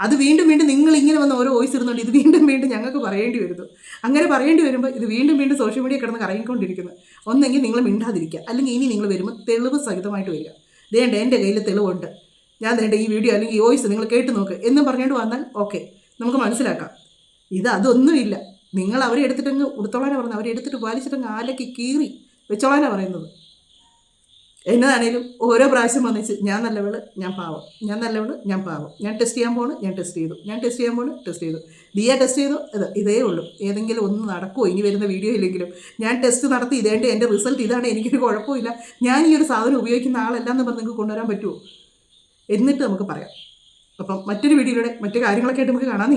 അത് വീണ്ടും നിങ്ങൾ ഇങ്ങനെ വന്ന് ഓരോ വോയിസ് ഇടുന്നുണ്ട്, ഇത് വീണ്ടും ഞങ്ങൾക്ക് പറയേണ്ടി വരുന്നു. അങ്ങനെ പറയേണ്ടി വരുമ്പോൾ ഇത് വീണ്ടും സോഷ്യൽ മീഡിയ കിടന്ന് കറങ്ങിക്കൊണ്ടിരിക്കുന്നു. ഒന്നെങ്കിൽ നിങ്ങൾ മിണ്ടാതിരിക്കുക, അല്ലെങ്കിൽ ഇനി നിങ്ങൾ വരുമ്പോൾ തെളിവ് സഹിതമായിട്ട് വരിക. ദേണ്ട എൻ്റെ കയ്യിൽ തെളിവുണ്ട്, ഞാൻ ദേണ്ട ഈ വീഡിയോ അല്ലെങ്കിൽ ഈ വോയിസ് നിങ്ങൾ കേട്ട് നോക്ക് എന്നും പറഞ്ഞുകൊണ്ട് വന്നാൽ ഓക്കെ, നമുക്ക് മനസ്സിലാക്കാം. അതൊന്നുമില്ല. നിങ്ങൾ അവരെ എടുത്തിട്ടങ്ങ് ഉടുത്തോളാനാണ് പറയുന്നത്, അവരെ എടുത്തിട്ട് വലിച്ചിട്ടങ്ങ് ആലയ്ക്ക് കീറി വെച്ചോളാനാണ് പറയുന്നത്. എന്നതാണേലും ഓരോ പ്രാവശ്യം വന്നിച്ച് ഞാൻ നല്ലവള് ഞാൻ പാവം, ഞാൻ നല്ലവള് ഞാൻ പാവം, ഞാൻ ടെസ്റ്റ് ചെയ്യാൻ പോണ് ഞാൻ ടെസ്റ്റ് ചെയ്തു, ഞാൻ ടെസ്റ്റ് ചെയ്യാൻ പോണ് ടെസ്റ്റ് ചെയ്തു, ദിയ ടെസ്റ്റ് ചെയ്തു, ഇതേ ഉള്ളൂ. ഏതെങ്കിലും ഒന്ന് നടക്കുമോ ഇനി വരുന്ന വീഡിയോ ഇല്ലെങ്കിലും? ഞാൻ ടെസ്റ്റ് നടത്തി ഇതേണ്ട എൻ്റെ റിസൾട്ട് ഇതാണ്, എനിക്കൊരു കുഴപ്പമില്ല, ഞാൻ ഈ ഒരു സാധനം ഉപയോഗിക്കുന്ന ആളല്ല എന്ന് പറഞ്ഞ് നിങ്ങൾക്ക് കൊണ്ടുവരാൻ പറ്റുമോ? എന്നിട്ട് നമുക്ക് പറയാം. അപ്പം മറ്റൊരു വീഡിയോയിലൂടെ മറ്റു കാര്യങ്ങളൊക്കെ ആയിട്ട് നമുക്ക് കാണാം.